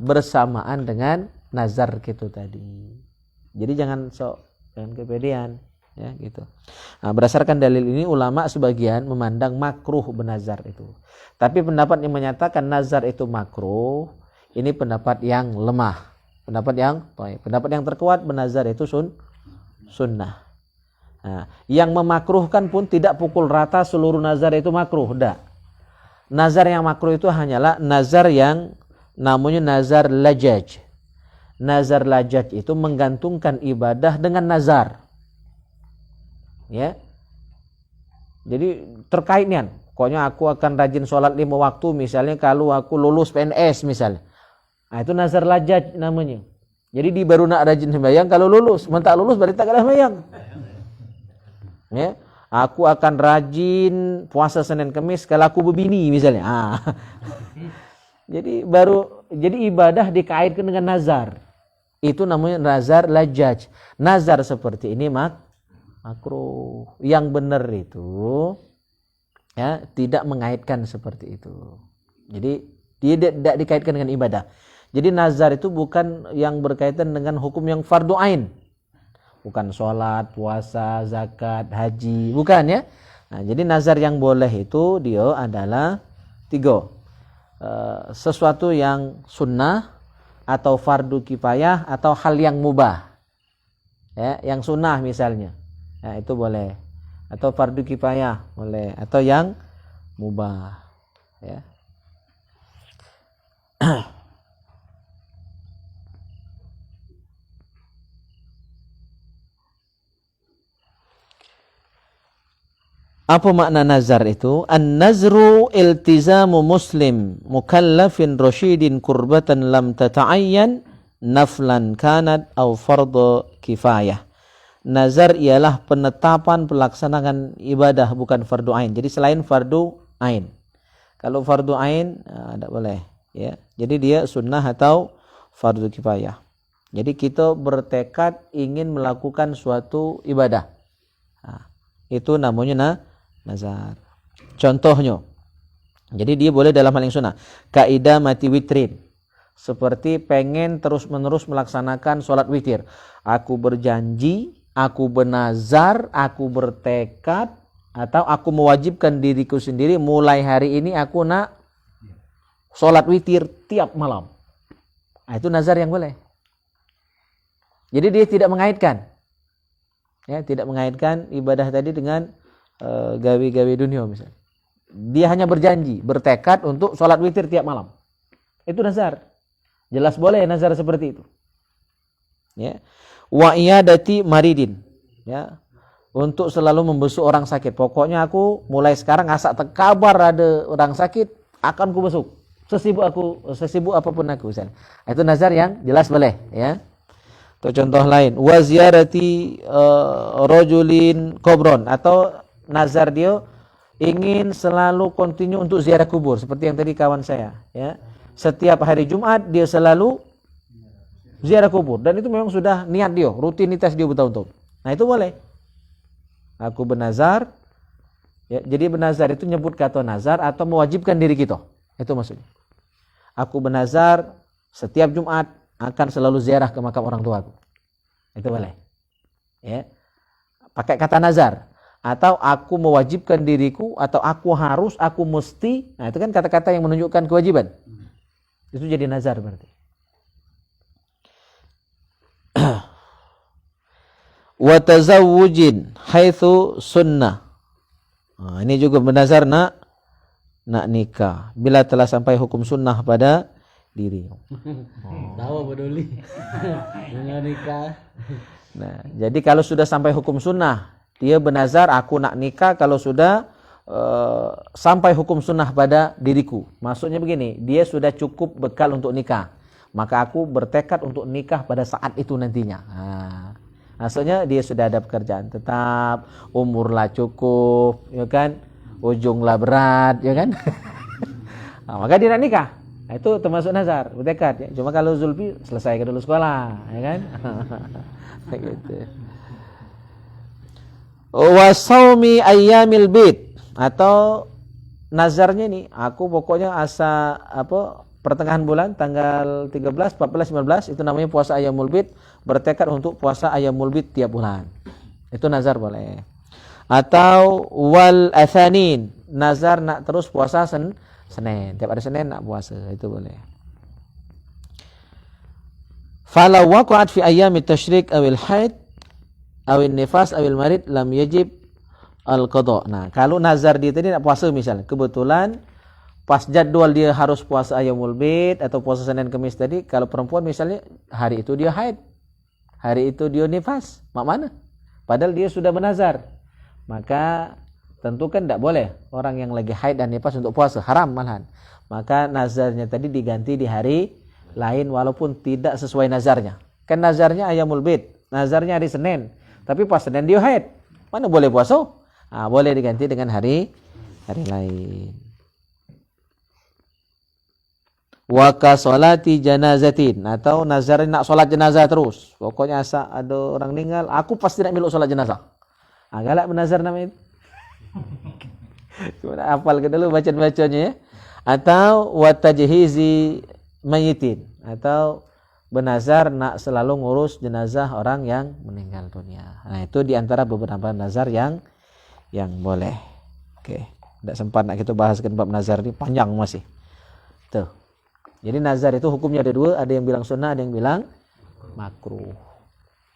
bersamaan dengan nazar gitu tadi. Jadi jangan kepedean ya gitu. Nah, berdasarkan dalil ini ulama sebagian memandang makruh benazar itu. Tapi pendapat yang menyatakan nazar itu makruh, ini pendapat yang lemah. Pendapat yang terkuat benazar itu sunnah. Nah, yang memakruhkan pun tidak pukul rata seluruh nazar itu makruh, enggak. Nazar yang makruh itu hanyalah nazar yang namanya nazar lajaj. Nazar lajaj itu menggantungkan ibadah dengan nazar. Ya. Jadi terkaitnya, pokoknya aku akan rajin sholat 5 waktu misalnya kalau aku lulus PNS misalnya. Nah, itu nazar lajaj namanya. Jadi baru nak rajin sembahyang kalau lulus, mentak lulus berarti tak ada sembahyang. Ya. Aku akan rajin puasa Senin Kamis kalau aku berbini misalnya. Jadi ibadah dikaitkan dengan nazar. Itu namanya nazar lajaj. Nazar seperti ini makruh. Yang benar itu ya tidak mengaitkan seperti itu. Jadi dia tidak dikaitkan dengan ibadah. Jadi nazar itu bukan yang berkaitan dengan hukum yang fardu ain. Bukan sholat, puasa, zakat, haji, bukan ya. Nah, jadi nazar yang boleh itu dia adalah 3. Sesuatu yang sunnah atau fardu kifayah atau hal yang mubah. Ya, yang sunnah misalnya. Nah, itu boleh. Atau fardu kifayah boleh, atau yang mubah, ya. Apa makna nazar itu? An-nazru iltizamu muslim mukallafin rasyidin kurbatan lam tata'ayyan naflan kanat au fardhu kifayah. Nazar ialah penetapan pelaksanaan ibadah bukan fardu ain. Jadi selain fardu ain. Kalau fardu ain tidak boleh, ya. Jadi dia sunnah atau fardu kifayah. Jadi kita bertekad ingin melakukan suatu ibadah. Nah, itu namanya nazar. Contohnya, jadi dia boleh dalam hal yang sunnah. Kaidah mati witrin, seperti pengen terus-menerus melaksanakan sholat witir. Aku berjanji, aku bernazar, aku bertekad, atau aku mewajibkan diriku sendiri mulai hari ini aku nak sholat witir tiap malam. Nah, itu nazar yang boleh. Jadi dia tidak mengaitkan, ya, tidak mengaitkan ibadah tadi dengan gawe-gawe dunia misalnya. Dia hanya berjanji, bertekad untuk sholat witir tiap malam. Itu nazar. Jelas boleh nazar seperti itu. Ya. Wa iyadati maridin. Ya. Untuk selalu membesuk orang sakit. Pokoknya aku mulai sekarang asak kabar ada orang sakit, akan ku besuk. Sesibuk apapun aku misalnya. Itu nazar yang jelas boleh, ya. Atau contoh lain, wa ziyarati rajulin qabron, atau nazar dia ingin selalu kontinu untuk ziarah kubur seperti yang tadi kawan saya, ya. Setiap hari Jumat dia selalu ziarah kubur dan itu memang sudah niat dia, rutinitas dia bertahun-tahun. Nah, itu boleh. Aku bernazar, ya, jadi bernazar itu nyebut kata nazar atau mewajibkan diri kita. Itu maksudnya. Aku bernazar setiap Jumat akan selalu ziarah ke makam orang tuaku. Itu boleh. Ya. Pakai kata nazar. Atau aku mewajibkan diriku, atau aku harus, aku mesti. Nah, itu kan kata-kata yang menunjukkan kewajiban. Itu jadi nazar berarti. Wa tazawwujin haitsu sunnah. Nah, ini juga bernazar nak nikah bila telah sampai hukum sunnah pada diri. Tahu peduli. Dengan nikah. Nah, jadi kalau sudah sampai hukum sunnah, dia bernazar aku nak nikah kalau sudah sampai hukum sunnah pada diriku. Maksudnya begini, dia sudah cukup bekal untuk nikah. Maka aku bertekad untuk nikah pada saat itu nantinya. Nah, maksudnya dia sudah ada pekerjaan tetap, umurlah cukup, ya kan? Ujunglah berat, ya kan? Nah, maka dia nak nikah. Nah, itu termasuk nazar, bertekad, ya. Cuma kalau Zulfi selesaikan dulu sekolah, ya kan? Gitu. Wa shaumi ayyamil bid, atau nazarnya nih, aku pokoknya pertengahan bulan tanggal 13, 14, 15 itu namanya puasa ayyamul bid, bertekad untuk puasa ayyamul bid tiap bulan. Itu nazar boleh. Atau wal athanin, nazar nak terus puasa Senin, tiap hari Senin nak puasa, itu boleh. Fala waqa'at fi ayyamit tasyrik awil haid awil nifas awil marid lam yajib al qada. Nah, kalau nazar dia tadi nak puasa misalnya, kebetulan pas jadwal dia harus puasa ayyamul bid atau puasa Senin Kamis tadi, kalau perempuan misalnya hari itu dia haid, hari itu dia nifas, mak mana? Padahal dia sudah bernazar. Maka tentu kan tidak boleh orang yang lagi haid dan nifas untuk puasa, haram malahan. Maka nazarnya tadi diganti di hari lain walaupun tidak sesuai nazarnya. Kan nazarnya ayyamul bid, nazarnya hari Senin, tapi pas Senin dia haid, mana boleh puasa? Nah, boleh diganti dengan hari lain. Wa ka salati janazatin, atau nazar nak solat jenazah terus. Pokoknya asa ada orang meninggal, aku pasti nak meluk solat jenazah. Galak bernazar namanya itu. Cuma hafal ke dulu bacaan-bacanya, ya. Atau wa tajhizi mayyitin, atau bernazar nak selalu ngurus jenazah orang yang meninggal dunia. Nah, itu diantara beberapa nazar yang boleh. Oke, tidak sempat nak kita bahaskan bab nazar ini, panjang masih. Tuh. Jadi nazar itu hukumnya ada dua, ada yang bilang sunnah, ada yang bilang makruh.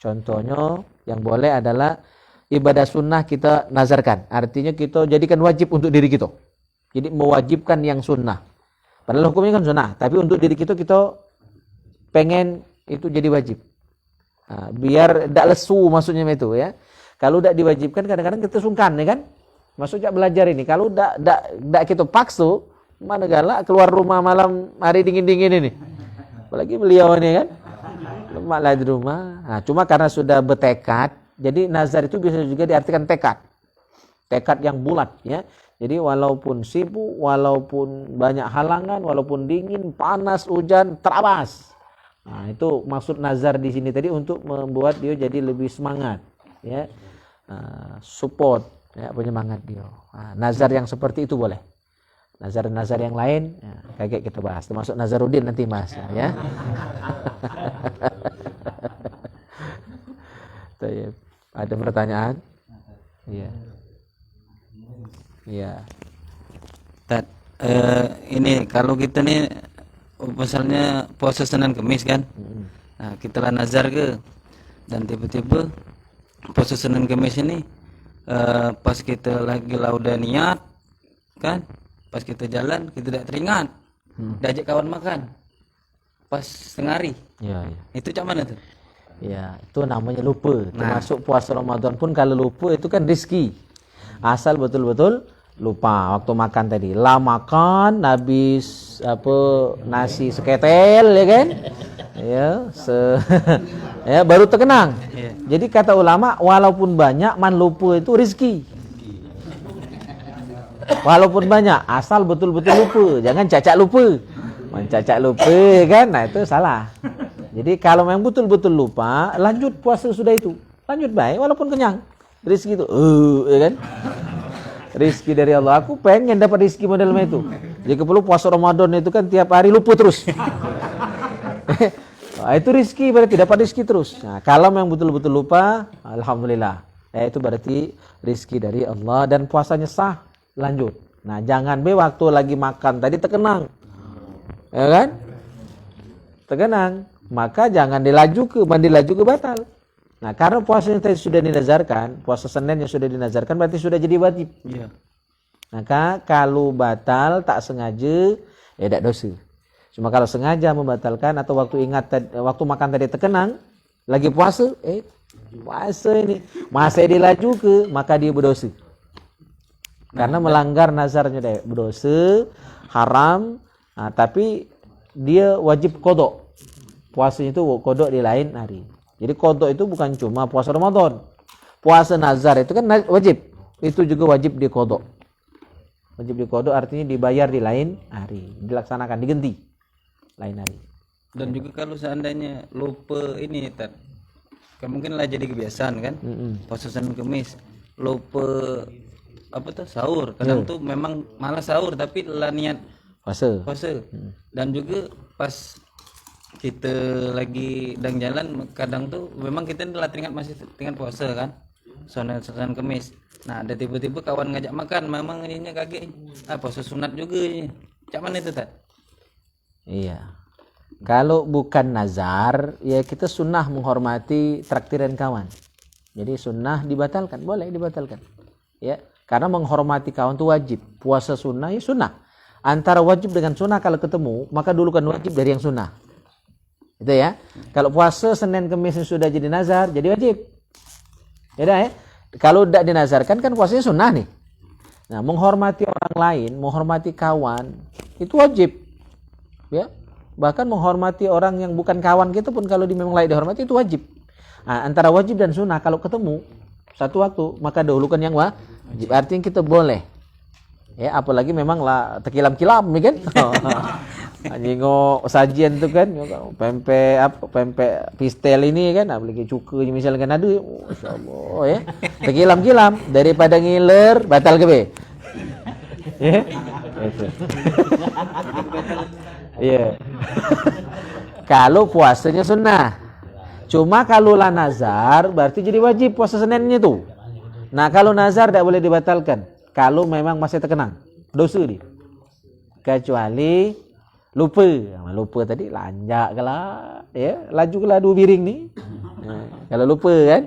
Contohnya yang boleh adalah ibadah sunnah kita nazarkan, artinya kita jadikan wajib untuk diri kita. Jadi mewajibkan yang sunnah. Padahal hukumnya kan sunnah, tapi untuk diri kita pengen itu jadi wajib. Nah, biar tidak lesu maksudnya itu, ya. Kalau tidak diwajibkan kadang-kadang kita sungkan, ya kan? Maksudnya belajar ini, kalau tidak kita paksa, mana galak keluar rumah malam hari dingin-dingin ini. Apalagi beliau ini kan, lemaklah di rumah. Nah, cuma karena sudah bertekad, jadi nazar itu bisa juga diartikan tekad yang bulat, ya. Jadi walaupun sibuk, walaupun banyak halangan, walaupun dingin, panas, hujan, terabas. Nah, itu maksud nazar di sini tadi untuk membuat dia jadi lebih semangat, ya. Support, ya, penyemangat dia. Nah, nazar yang seperti itu boleh. Nazar-nazar yang lain, ya, kayak kita bahas. Termasuk Nazaruddin nanti mas, ya. Ada pertanyaan? Iya. Iya. Ini kalau kita nih misalnya puasa Senin Kamis kan, nah kita lah nazar ke, dan tiba-tiba puasa Senin Kamis ini pas kita lagi lauda niat kan, pas kita jalan kita tidak teringat, diajak kawan makan pas setengah hari, Ya, ya. itu cak mana tuh? Ya, itu namanya lupa. Termasuk puasa Ramadan pun kalau lupa itu kan rizki. Asal betul-betul lupa waktu makan tadi. Lah makan habis nasi seketel ya kan? Ya, ya baru terkenang. Iya. Jadi kata ulama walaupun banyak man lupa itu rizki. Walaupun banyak asal betul-betul lupa. Jangan cacak lupa. Mencacak lupa kan? Nah itu salah. Jadi kalau memang betul-betul lupa, lanjut puasa sudah itu. Lanjut baik walaupun kenyang. Rizki itu, ya kan? Rizki dari Allah. Aku pengen dapat rizki model itu. Jika perlu puasa Ramadan itu kan tiap hari lupa terus. Nah, itu rizki berarti dapat rizki terus. Nah, kalau memang betul-betul lupa, alhamdulillah. Itu berarti rizki dari Allah dan puasanya sah. Lanjut. Nah, jangan waktu lagi makan tadi terkenang. Ya kan? Terkenang. Maka jangan dilaju ke batal. Nah, karena puasa yang tadi sudah dinazarkan, puasa Senin yang sudah dinazarkan berarti sudah jadi wajib. Iya. Maka kalau batal tak sengaja, tidak dosa. Cuma kalau sengaja membatalkan atau waktu waktu makan tadi terkenang, lagi puasa, puasa ini masih dilaju ke, maka dia berdosa. Karena melanggar nazarnya deh, berdosa, haram, tapi dia wajib kodok. Puasanya itu kodok di lain hari. Jadi kodok itu bukan cuma puasa Ramadan. Puasa nazar itu kan wajib. Itu juga wajib dikodok. Wajib dikodok artinya dibayar di lain hari. Dilaksanakan, diganti. Lain hari. Dan juga kalau seandainya lupa ini Tat, kan mungkin lah jadi kebiasaan kan. Puasa Senin Kemis lupa sahur. Kadang tuh memang malas sahur tapi lah niat puasa. Dan juga pas kita lagi sedang jalan kadang tuh memang kita telah teringat masih teringat puasa kan, Senin Kemis. Nah ada tiba-tiba kawan ngajak makan, memang ininya kaget, puasa sunat juga ini. Cak mana itu Tat? Iya. Kalau bukan nazar, ya kita sunnah menghormati traktiran kawan. Jadi sunnah dibatalkan, boleh dibatalkan. Ya, karena menghormati kawan itu wajib. Puasa sunnah ya sunnah. Antara wajib dengan sunnah kalau ketemu, maka dulu kan wajib dari yang sunnah. Itu ya. Kalau puasa Senin Kemis yang sudah jadi nazar, jadi wajib. Ya. Kalau tidak dinazarkan kan puasanya sunnah nih. Nah, menghormati orang lain, menghormati kawan, itu wajib. Ya. Bahkan menghormati orang yang bukan kawan kita pun kalau memang layak dihormati itu wajib. Nah, antara wajib dan sunnah kalau ketemu satu waktu, maka dahulukan yang wajib. Artinya kita boleh. Ya, apalagi memang lah tekilam-kilam ya kan. Nyingok sajian tuh kan pempek pistel ini kan apalagi cuka misalkan ada masyaallah ya tekilam-kilam daripada ngiler batal ke be ya itu iya kalau puasanya sunnah cuma kalau lah nazar berarti jadi wajib puasa Seninnya tuh. Nah kalau nazar tidak boleh dibatalkan kalau memang masih terkenang dosa dia kecuali lupa tadi lanjak kalah ya laju kalah 2 biring nih kalau lupa kan.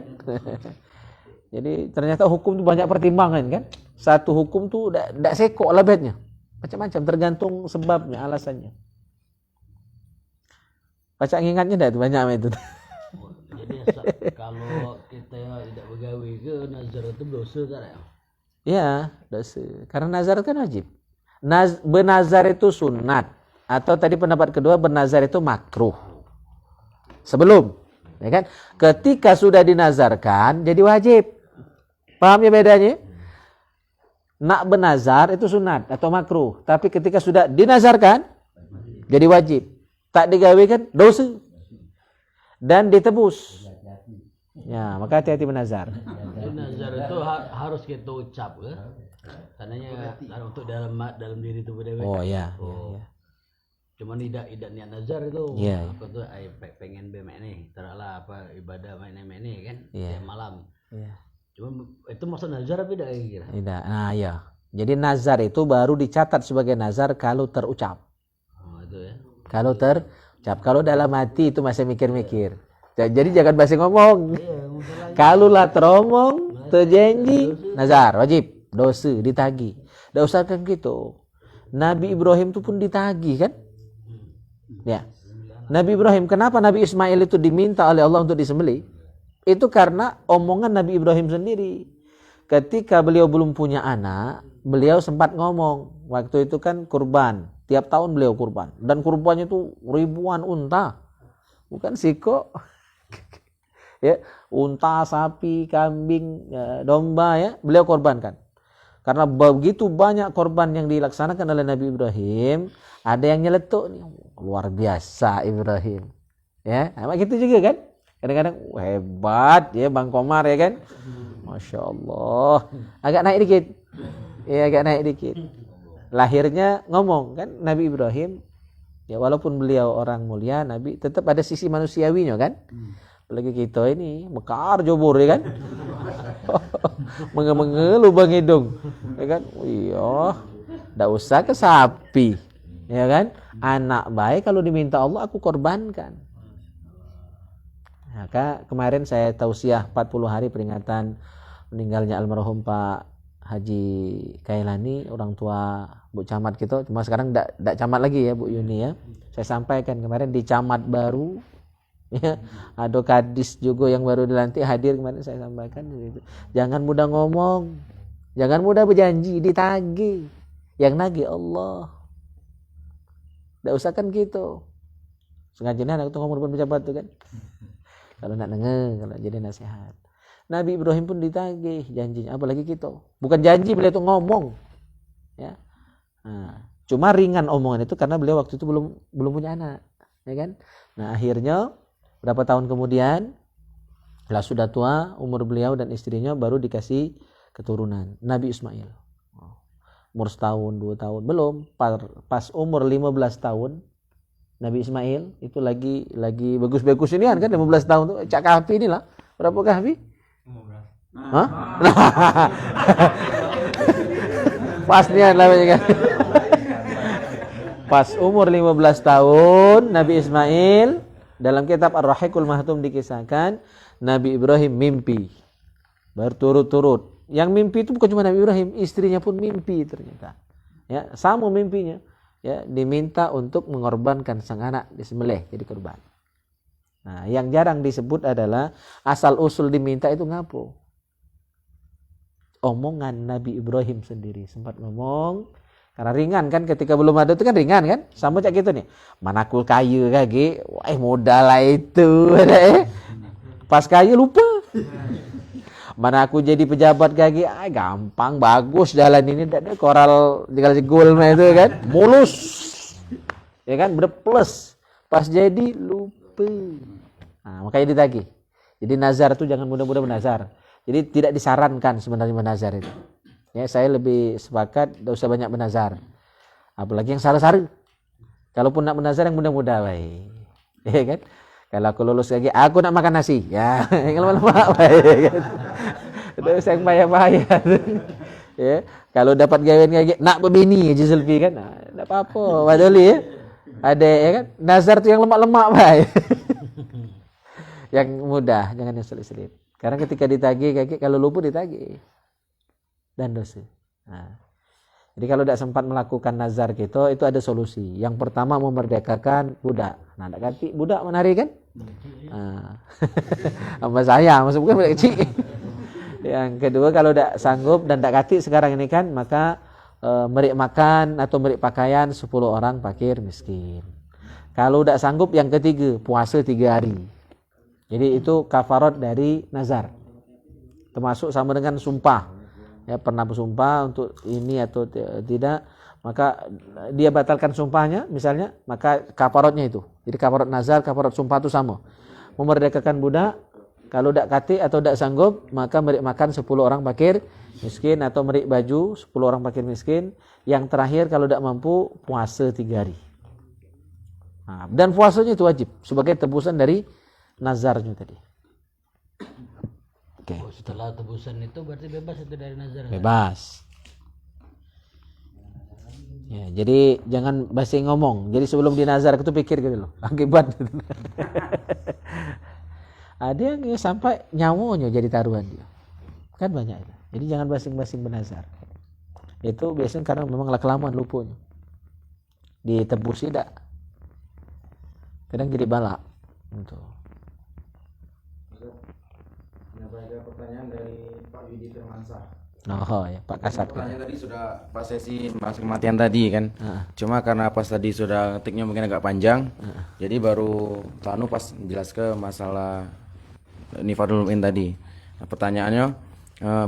Jadi ternyata hukum itu banyak pertimbangan kan, satu hukum tuh tidak sekok labetnya macam-macam tergantung sebabnya alasannya. Baca ingatnya dah banyak itu. Jadi kalau kita tidak begawe ke nazar itu dosa kan ya? Ya dosa karena nazar kan wajib. Bernazar itu sunat. Atau tadi pendapat kedua bernazar itu makruh. Sebelum, ya kan? Ketika sudah dinazarkan jadi wajib. Paham ya bedanya? Nak bernazar itu sunat atau makruh, tapi ketika sudah dinazarkan jadi wajib. Tak digawekan dosa. Dan ditebus. Ya, maka hati-hati bernazar. Jadi nazar itu harus kita ucap ke? Tandanya kalau untuk dalam diri itu berdua. Oh ya. Oh. Cuman tidak niat nazar itu. Iya. Aku tuh pengen bemek nih, terala apa ibadah main nih kan, Iya. malam. Iya. Cuma itu maksud nazar apa tidak kira? Tidak. Nah, ya. Jadi nazar itu baru dicatat sebagai nazar kalau terucap. Oh, itu ya. Kalau terucap, kalau dalam hati itu masih mikir-mikir. Jadi jangan basi ngomong. Iya, masalahnya. Kalau lah teromong, terjanji nazar wajib, dosa ditagih. Dah usahakan gitu. Nabi Ibrahim itu pun ditagih kan? Ya. Nabi Ibrahim, kenapa Nabi Ismail itu diminta oleh Allah untuk disembelih? Itu karena omongan Nabi Ibrahim sendiri. Ketika beliau belum punya anak, beliau sempat ngomong. Waktu itu kan kurban. Tiap tahun beliau kurban. Dan kurbannya itu ribuan unta. Bukan siko. Ya, unta, sapi, kambing, domba ya, beliau korbankan. Karena begitu banyak korban yang dilaksanakan oleh Nabi Ibrahim, ada yang nyeletuk nih, luar biasa Ibrahim. Ya, sama gitu juga kan? Kadang-kadang hebat ya Bang Komar ya kan? Masya Allah. Agak naik dikit. Ya, agak naik dikit. Lahirnya ngomong kan Nabi Ibrahim, ya walaupun beliau orang mulia, Nabi tetap ada sisi manusiawinya kan? Apalagi kita ini mekar jobor ya kan? Menge-menge lubang hidung. Ya kan? Iya. Enggak usah ke sapi. Ya kan? Anak baik kalau diminta Allah aku korbankan. Maka kemarin saya tausiah 40 hari peringatan meninggalnya almarhum Pak Haji Kailani, orang tua Bu Camat kita. Cuma sekarang enggak camat lagi ya Bu Yuni ya. Saya sampaikan kemarin di camat baru ya, ada kadis juga yang baru dilantik hadir kemarin, saya sampaikan gitu. Jangan mudah ngomong, jangan mudah berjanji, ditagih. Yang nagih Allah. Enggak usah kan gitu. Sengaja anak itu ngomong depan pejabat tuh kan. Kalau nak denger, kalau jadi nasihat. Nabi Ibrahim pun ditagih janjinya, apalagi kita. Bukan janji, beliau itu ngomong. Ya. Nah, cuma ringan omongan itu karena beliau waktu itu belum punya anak, ya kan? Nah, akhirnya berapa tahun kemudian, lah sudah tua, umur beliau dan istrinya baru dikasih keturunan, Nabi Ismail. Umur setahun, 2 tahun, belum. Pas umur 15 tahun, Nabi Ismail itu lagi bagus-bagus ini kan 15 tahun tuh, Cak Kahfi inilah. Berapa Kahfi? 15. Hah? Pas nian namanya kan. Pas umur 15 tahun, Nabi Ismail, dalam kitab Ar-Rahiqul Mahtum dikisahkan Nabi Ibrahim mimpi berturut-turut. Yang mimpi itu bukan cuma Nabi Ibrahim, istrinya pun mimpi ternyata. Ya, sama mimpinya. Ya, diminta untuk mengorbankan sang anak disembelih jadi kurban. Nah, yang jarang disebut adalah asal usul diminta itu ngapo. Omongan Nabi Ibrahim sendiri sempat ngomong. Karena ringan kan, ketika belum ada itu kan ringan kan, sama cak gitu nih. Mana aku kaya kaki, wah modal lah itu. Pas kaya lupa. Mana aku jadi pejabat kaki, gampang, bagus jalan ini, ada koral dikasih gol itu kan, mulus, ya kan, berplus. Pas jadi lupa. Nah, makanya ditagih. Jadi nazar itu jangan mudah-mudah menazar. Jadi tidak disarankan sebenarnya menazar itu. Ya, saya lebih sepakat tidak usah banyak menazar. Apalagi yang salah-salah. Kalaupun nak menazar yang mudah-mudah baik. Ya kan? Kalau aku lulus lagi, aku nak makan nasi. Ya, yang lama-lama baik kan. Tidak usah yang bayar-bayar. Ya, kalau dapat gawean lagi, nak berbini aja selfie kan. Nah, tidak apa-apa, padahal ya. Ada ya kan? Nazar tu yang lemak-lemak baik. Yang mudah, jangan yang sulit-sulit. Karena ketika ditagih kaki, kalau lupa ditagih. Dan dosa. Nah, jadi kalau tidak sempat melakukan nazar gitu, itu ada solusi. Yang pertama memerdekakan budak. Nah, tidak kati budak menari kan? Nah, sama saya, maksud bukan budak kecil. Yang kedua kalau tidak sanggup dan tidak kati sekarang ini kan, maka beri makan atau beri pakaian 10 orang fakir miskin. Kalau tidak sanggup, yang ketiga puasa 3 hari. Jadi itu kafarat dari nazar. Termasuk sama dengan sumpah. Ya, pernah bersumpah untuk ini atau tidak, maka dia batalkan sumpahnya misalnya, maka kafaratnya itu. Jadi kafarat nazar, kafarat sumpah itu sama. Memerdekakan budak, kalau tidak kati atau tidak sanggup, maka beri makan 10 orang fakir miskin atau beri baju 10 orang fakir miskin. Yang terakhir kalau tidak mampu, puasa 3 hari. Nah, dan puasanya itu wajib sebagai tebusan dari nazarnya tadi. Oke. Oh, setelah tebusan itu berarti bebas itu dari nazar. Bebas. Ya, jadi jangan basi ngomong. Jadi sebelum dinazar itu pikir gitu loh. Akibat. Ada yang sampai nyawanya jadi taruhan dia. Kan banyak itu. Jadi jangan basing-basing bernazar. Itu biasanya karena memang kelamaan lupanya. Ditebus tidak. Kadang jadi balak. Gitu. Ada pertanyaan dari Pak Yudi Firmansyah. Oh ya, Pak Kasat. Pertanyaan tadi sudah pas sesi bahas kematian tadi kan. Cuma karena pas tadi sudah ketiknya mungkin agak panjang. Jadi baru Tanu pas jelas ke masalah Nifadul Mu'min tadi. Nah, pertanyaannya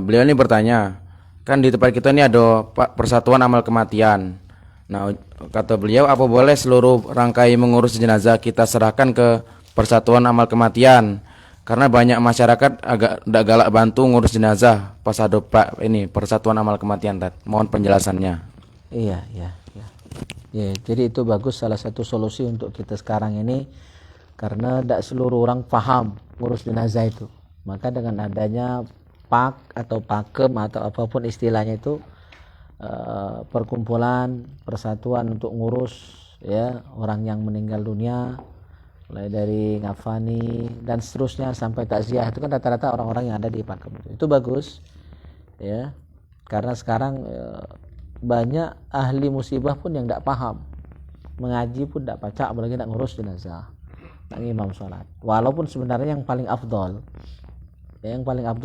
beliau ini bertanya, kan di tempat kita ini ada persatuan amal kematian. Nah, kata beliau, apa boleh seluruh rangkai mengurus jenazah kita serahkan ke persatuan amal kematian? Karena banyak masyarakat agak galak bantu ngurus jenazah pas ada ini persatuan amal kematian. Mohon penjelasannya. Iya. Ya, jadi itu bagus, salah satu solusi untuk kita sekarang ini, karena tidak seluruh orang paham ngurus jenazah itu. Maka dengan adanya PAK atau PAKEM atau apapun istilahnya itu, perkumpulan persatuan untuk ngurus ya orang yang meninggal dunia, mulai dari ngafani dan seterusnya sampai takziah, itu kan rata-rata orang-orang yang ada di PAKEM itu bagus ya, karena sekarang banyak ahli musibah pun yang tidak paham, mengaji pun tidak pacak, apalagi tidak ngurus jenazah, tak imam sholat. Walaupun sebenarnya yang paling afdol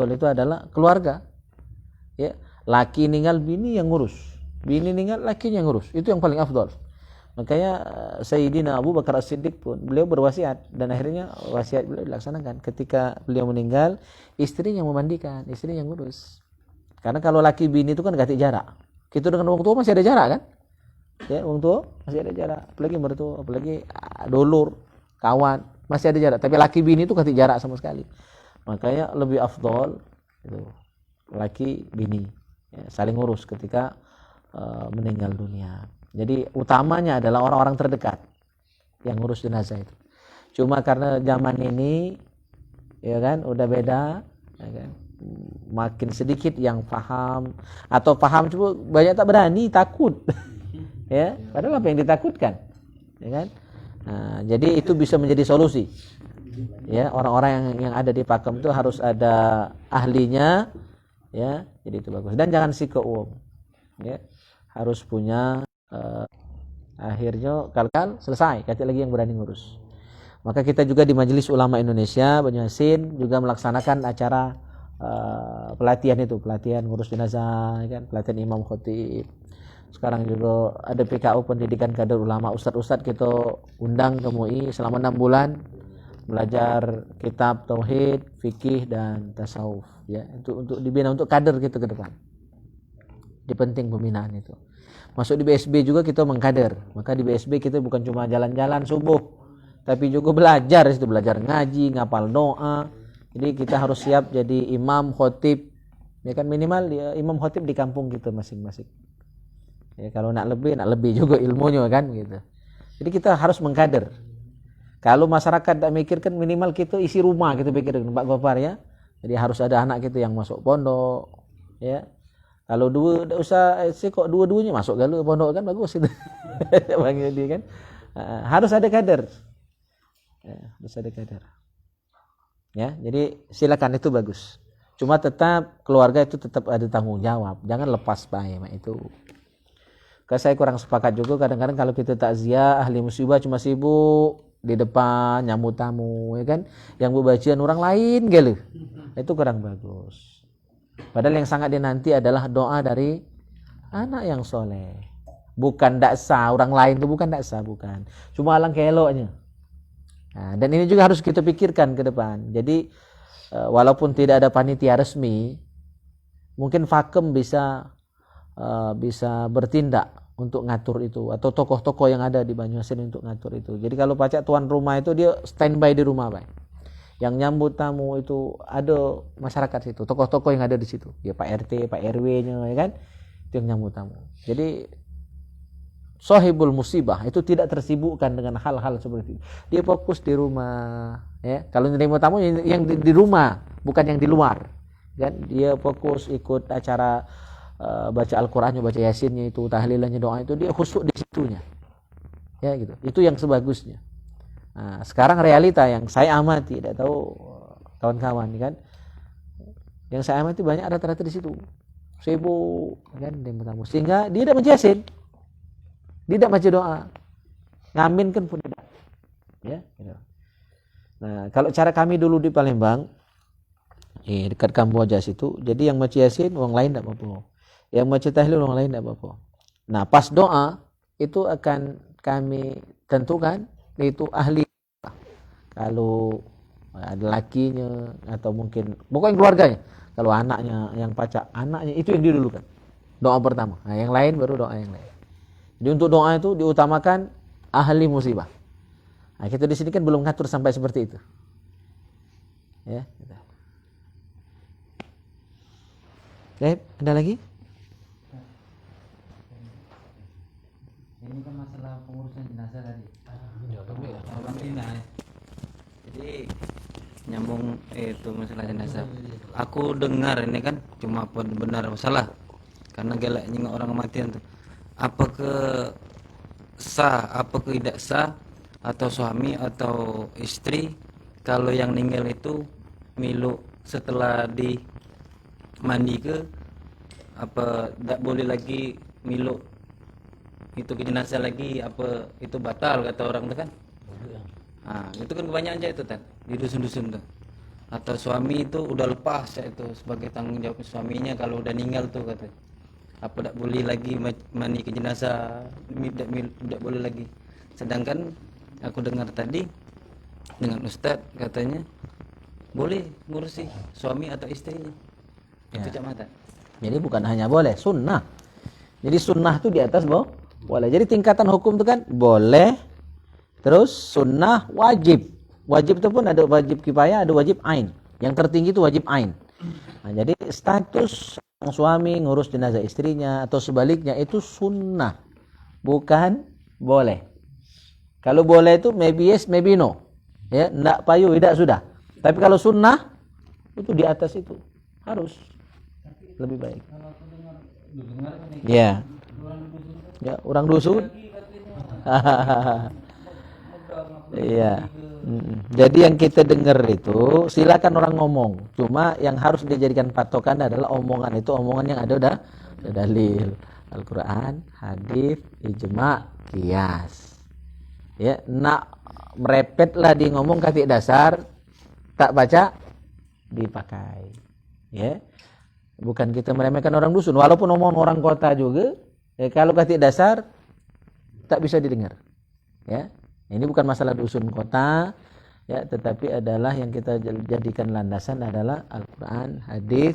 itu adalah keluarga ya, laki ninggal bini yang ngurus, bini ninggal laki yang ngurus, itu yang paling afdol. Makanya Sayyidina Abu Bakar As-Siddiq pun beliau berwasiat, dan akhirnya wasiat beliau dilaksanakan. Ketika beliau meninggal, istri yang memandikan, istri yang ngurus. Karena kalau laki bini itu kan ganti jarak. Kita dengan orang tua masih ada jarak kan? Ya, orang tua masih ada jarak. Apalagi mertua, apalagi dulur, kawan, masih ada jarak. Tapi laki bini itu ganti jarak sama sekali. Makanya lebih afdol itu laki bini ya, saling ngurus ketika meninggal dunia. Jadi utamanya adalah orang-orang terdekat yang ngurus jenazah itu. Cuma karena zaman ini ya kan udah beda ya kan, makin sedikit yang paham, atau paham cuma banyak tak berani, takut ya, padahal apa yang ditakutkan ya kan. Nah, jadi itu bisa menjadi solusi ya, orang-orang yang ada di PAKEM itu harus ada ahlinya ya, jadi itu bagus. Dan jangan sikoum ya, harus punya akhirnya kalau selesai kacau lagi yang berani ngurus. Maka kita juga di Majelis Ulama Indonesia Banyuasin juga melaksanakan acara pelatihan ngurus jenazah kan, pelatihan imam khatib. Sekarang juga ada PKU pendidikan kader ulama, ustadz kita undang ke MUI selama 6 bulan belajar kitab tauhid, fikih dan tasawuf ya, untuk dibina untuk kader kita ke depan. Di penting pembinaan itu. Masuk di BSB juga kita mengkader. Maka di BSB kita bukan cuma jalan-jalan subuh, tapi juga belajar ngaji, ngapal doa. Jadi kita harus siap jadi imam khatib. Ya kan, minimal ya, imam khatib di kampung kita masing-masing. Ya, kalau nak lebih juga ilmunya kan gitu. Jadi kita harus mengkader. Kalau masyarakat tak mikirkan, minimal kita isi rumah kita pikirkan Pak Gopar ya. Jadi harus ada anak kita yang masuk pondok ya. Kalau dua-duanya masuk galu pondok kan bagus itu. Bang Yudi kan. Harus ada kader. Ya, harus ada kader. Ya, jadi silakan, itu bagus. Cuma tetap keluarga itu tetap ada tanggung jawab. Jangan lepas baik itu. Karena saya kurang sepakat juga kadang-kadang kalau kita takziah ahli musibah cuma sibuk di depan nyambut tamu ya kan, yang bebajian orang lain galu. Itu kurang bagus. Padahal yang sangat dinanti adalah doa dari anak yang soleh. Bukan daksa orang lain itu, bukan daksa, bukan. Cuma alangkah eloknya. Nah, dan ini juga harus kita pikirkan ke depan. Jadi walaupun tidak ada panitia resmi, mungkin FAKEM bisa bertindak untuk ngatur itu, atau tokoh-tokoh yang ada di Banyuasin untuk ngatur itu. Jadi kalau pacak tuan rumah itu dia standby di rumah, Pak. Yang nyambut tamu itu ada masyarakat situ, tokoh-tokoh yang ada di situ. Ya Pak RT, Pak RW-nya ya kan. Itu yang nyambut tamu. Jadi sahibul musibah itu tidak tersibukkan dengan hal-hal seperti itu. Dia fokus di rumah ya. Kalau nerima tamu yang di rumah, bukan yang di luar. Kan dia fokus ikut acara baca Al-Qur'annya, baca Yasinnya itu, tahlilannya, doa itu, dia khusyuk di situnya. Ya gitu. Itu yang sebagusnya. Nah, sekarang realita yang saya amati, tidak tahu kawan-kawan kan, Yang saya amati banyak rata-rata di situ. Sibuk kan dia bertamu. Sehingga dia tidak baca Yasin. Dia tidak baca doa. Ngaminkan pun tidak. Ya, gitu. Nah, kalau cara kami dulu di Palembang, dekat Kamboja situ, jadi yang baca Yasin orang lain tidak apa-apa. Yang baca tahlil orang lain tidak apa-apa. Nah, pas doa itu akan kami tentukan itu ahli. Kalau ada lakinya atau mungkin pokoknya keluarganya. Kalau anaknya yang pacak, anaknya itu yang didulukan. Doa pertama. Nah, yang lain baru doa yang lain. Jadi untuk doa itu diutamakan ahli musibah. Nah, kita di sini kan belum ngatur sampai seperti itu. Ya, gitu. Ada lagi? Ini kan masalah pengurusan jenazah tadi. Jadi nyambung itu masalah jenazah. Aku dengar ini kan cuma benar masalah karena gelak nyingok orang kematian tuh. Apakah sah, apakah tidak sah atau suami atau istri kalau yang meninggal itu milu setelah di mandi ke apa tidak boleh lagi milu itu ke jenazah lagi apa itu batal kata orang tuh kan. Nah, itu kan kebanyakan aja itu kan di dusun-dusun tuh. Atau suami itu udah lepas ya itu sebagai tanggung jawab suaminya kalau udah meninggal tuh katanya. Apa tidak boleh lagi mandi ke jenazah, tidak boleh lagi. Sedangkan aku dengar tadi dengan Ustadz katanya boleh ngurusi suami atau istrinya. Itu Cak Mata. Jadi bukan hanya boleh, sunnah. Jadi sunnah itu di atas boleh. Jadi tingkatan hukum itu kan boleh, terus sunnah, wajib. Wajib itu pun ada wajib kifayah, ada wajib ain. Yang tertinggi itu wajib ain. Nah, jadi status suami ngurus jenazah istrinya atau sebaliknya itu sunnah, bukan boleh. Kalau boleh itu maybe yes, maybe no. Ya, enggak payu, tidak sudah. Tapi kalau sunnah itu di atas itu harus lebih baik. Ya. Ya, orang dusun. Iya. Jadi yang kita dengar itu silakan orang ngomong. Cuma yang harus dijadikan patokan adalah omongan itu omongan yang ada dalil Al-Qur'an, hadis, ijma', qiyas. Ya, nak merepetlah di ngomong katik dasar tak baca dipakai. Ya. Bukan kita meremehkan orang dusun walaupun omong orang kota juga, ya, kalau katik dasar tak bisa didengar. Ya. Ini bukan masalah dusun kota, ya, tetapi adalah yang kita jadikan landasan adalah Al-Quran, hadis,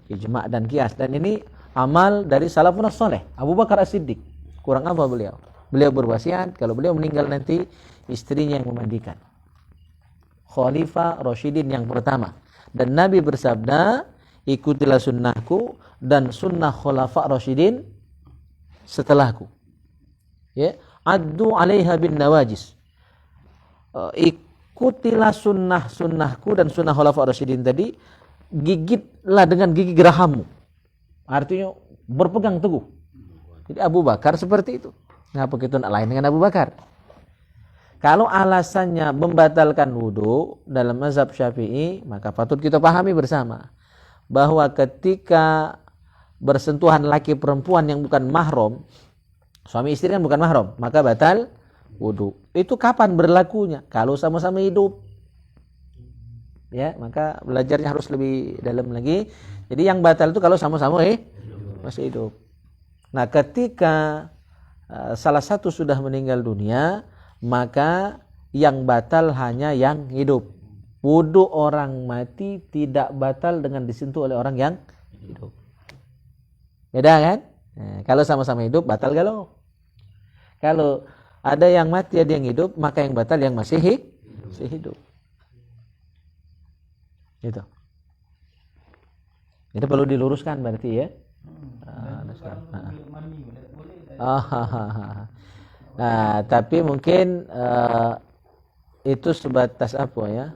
ijma' dan qiyas. Dan ini amal dari salafun saleh. Abu Bakar As-Siddiq. Kurang apa beliau? Beliau berwasiat kalau beliau meninggal nanti istrinya yang memandikan. Khalifah Rasyidin yang pertama. Dan Nabi bersabda, ikutilah sunnahku dan sunnah khulafa Rasyidin setelahku. Ya. Addu 'alaiha bin nawajis. Ikutilah sunnahku dan sunnah khulafa Rasyidin tadi, gigitlah dengan gigi gerahammu. Artinya berpegang teguh. Jadi Abu Bakar seperti itu. Ngapa kita nak lain dengan Abu Bakar? Kalau alasannya membatalkan wudu dalam mazhab Syafi'i, maka patut kita pahami bersama bahwa ketika bersentuhan laki perempuan yang bukan mahram, suami istri kan bukan mahram, maka batal wudu. Itu kapan berlakunya? Kalau sama-sama hidup. Ya, maka belajarnya harus lebih dalam lagi. Jadi yang batal itu kalau sama-sama masih hidup. Nah, ketika salah satu sudah meninggal dunia, maka yang batal hanya yang hidup. Wudu orang mati tidak batal dengan disentuh oleh orang yang hidup. Beda kan? Nah, kalau sama-sama hidup batal galau. Kalau ada yang mati ada yang hidup, maka yang batal yang masih hidup. Gitu. Itu perlu diluruskan berarti ya. Nah, tapi mungkin itu sebatas apa ya?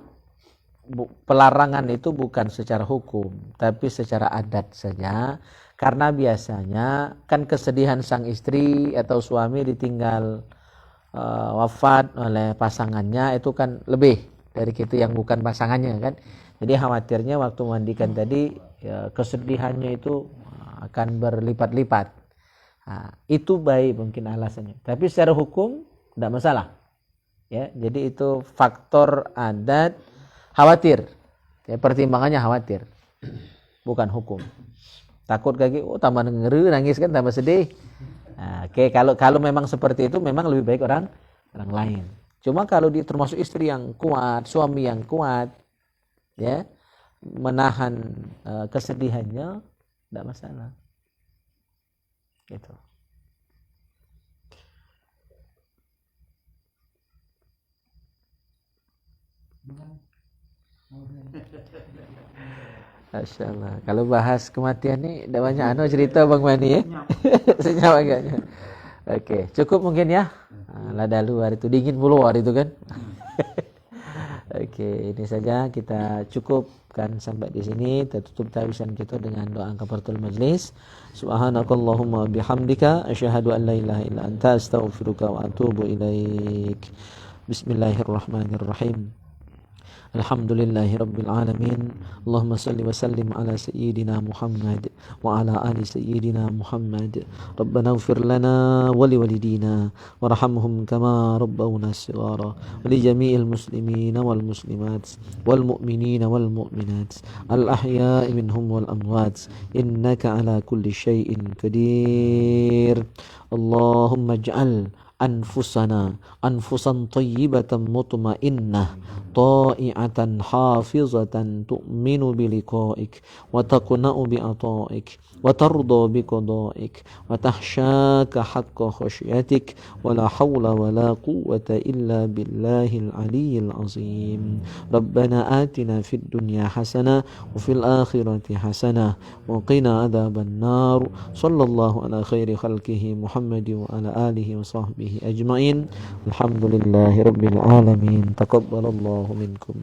Pelarangan itu bukan secara hukum, tapi secara adat saja. Karena biasanya kan kesedihan sang istri atau suami ditinggal wafat oleh pasangannya itu kan lebih dari kita yang bukan pasangannya kan. Jadi khawatirnya waktu mandikan tadi ya, kesedihannya itu akan berlipat-lipat. Nah, itu baik mungkin alasannya. Tapi secara hukum tidak masalah. Ya, jadi itu faktor adat khawatir. Ya, pertimbangannya khawatir. Bukan hukum. Takut kaki tambah ngeri nangis kan tambah sedih. Nah, oke, kalau memang seperti itu memang lebih baik orang lain. Cuma kalau dia termasuk istri yang kuat, suami yang kuat, ya menahan kesedihannya tidak masalah. Gitu. Masya Allah. Kalau bahas kematian nih, tidak banyak cerita Bang Mani ya. Senyap agaknya. Oke, cukup mungkin ya. Lada luar itu dingin puluh hari itu kan. Oke, ini saja kita cukupkan sampai di sini. Kita tutup tawisan kita dengan doa kafaratul majlis. Subhanakallahumma bihamdika asyhadu an la ilaha illa anta astaghfiruka wa atubu ilaik. Bismillahirrahmanirrahim. Alhamdulillahi Rabbil Alamin. Allahumma salli wa sallim ala Sayyidina Muhammad wa ala ali Sayyidina Muhammad. Rabbana ighfir lana wa liwalidina warhamhum kama rabbawna shighara wa li jami'il muslimina wal muslimat wal mu'minina wal mu'minat al ahya'i minhum wal amwat innaka ala kulli syai'in qadir. Allahumma ij'al أنفسنا أنفسا طيبة مطمئنة طائعة حافظة تؤمن بلقائك وتقنأ بعطائك وترضى بقضائك وتخشاك حق خشيتك ولا حول ولا قوة إلا بالله العلي العظيم. ربنا آتنا في الدنيا حسنة وفي الآخرة حسنة وقنا عذاب النار. صلى الله على خير خلقه محمد وعلى آله وصحبه أجمعين. الحمد لله رب العالمين. تقبل الله منكم.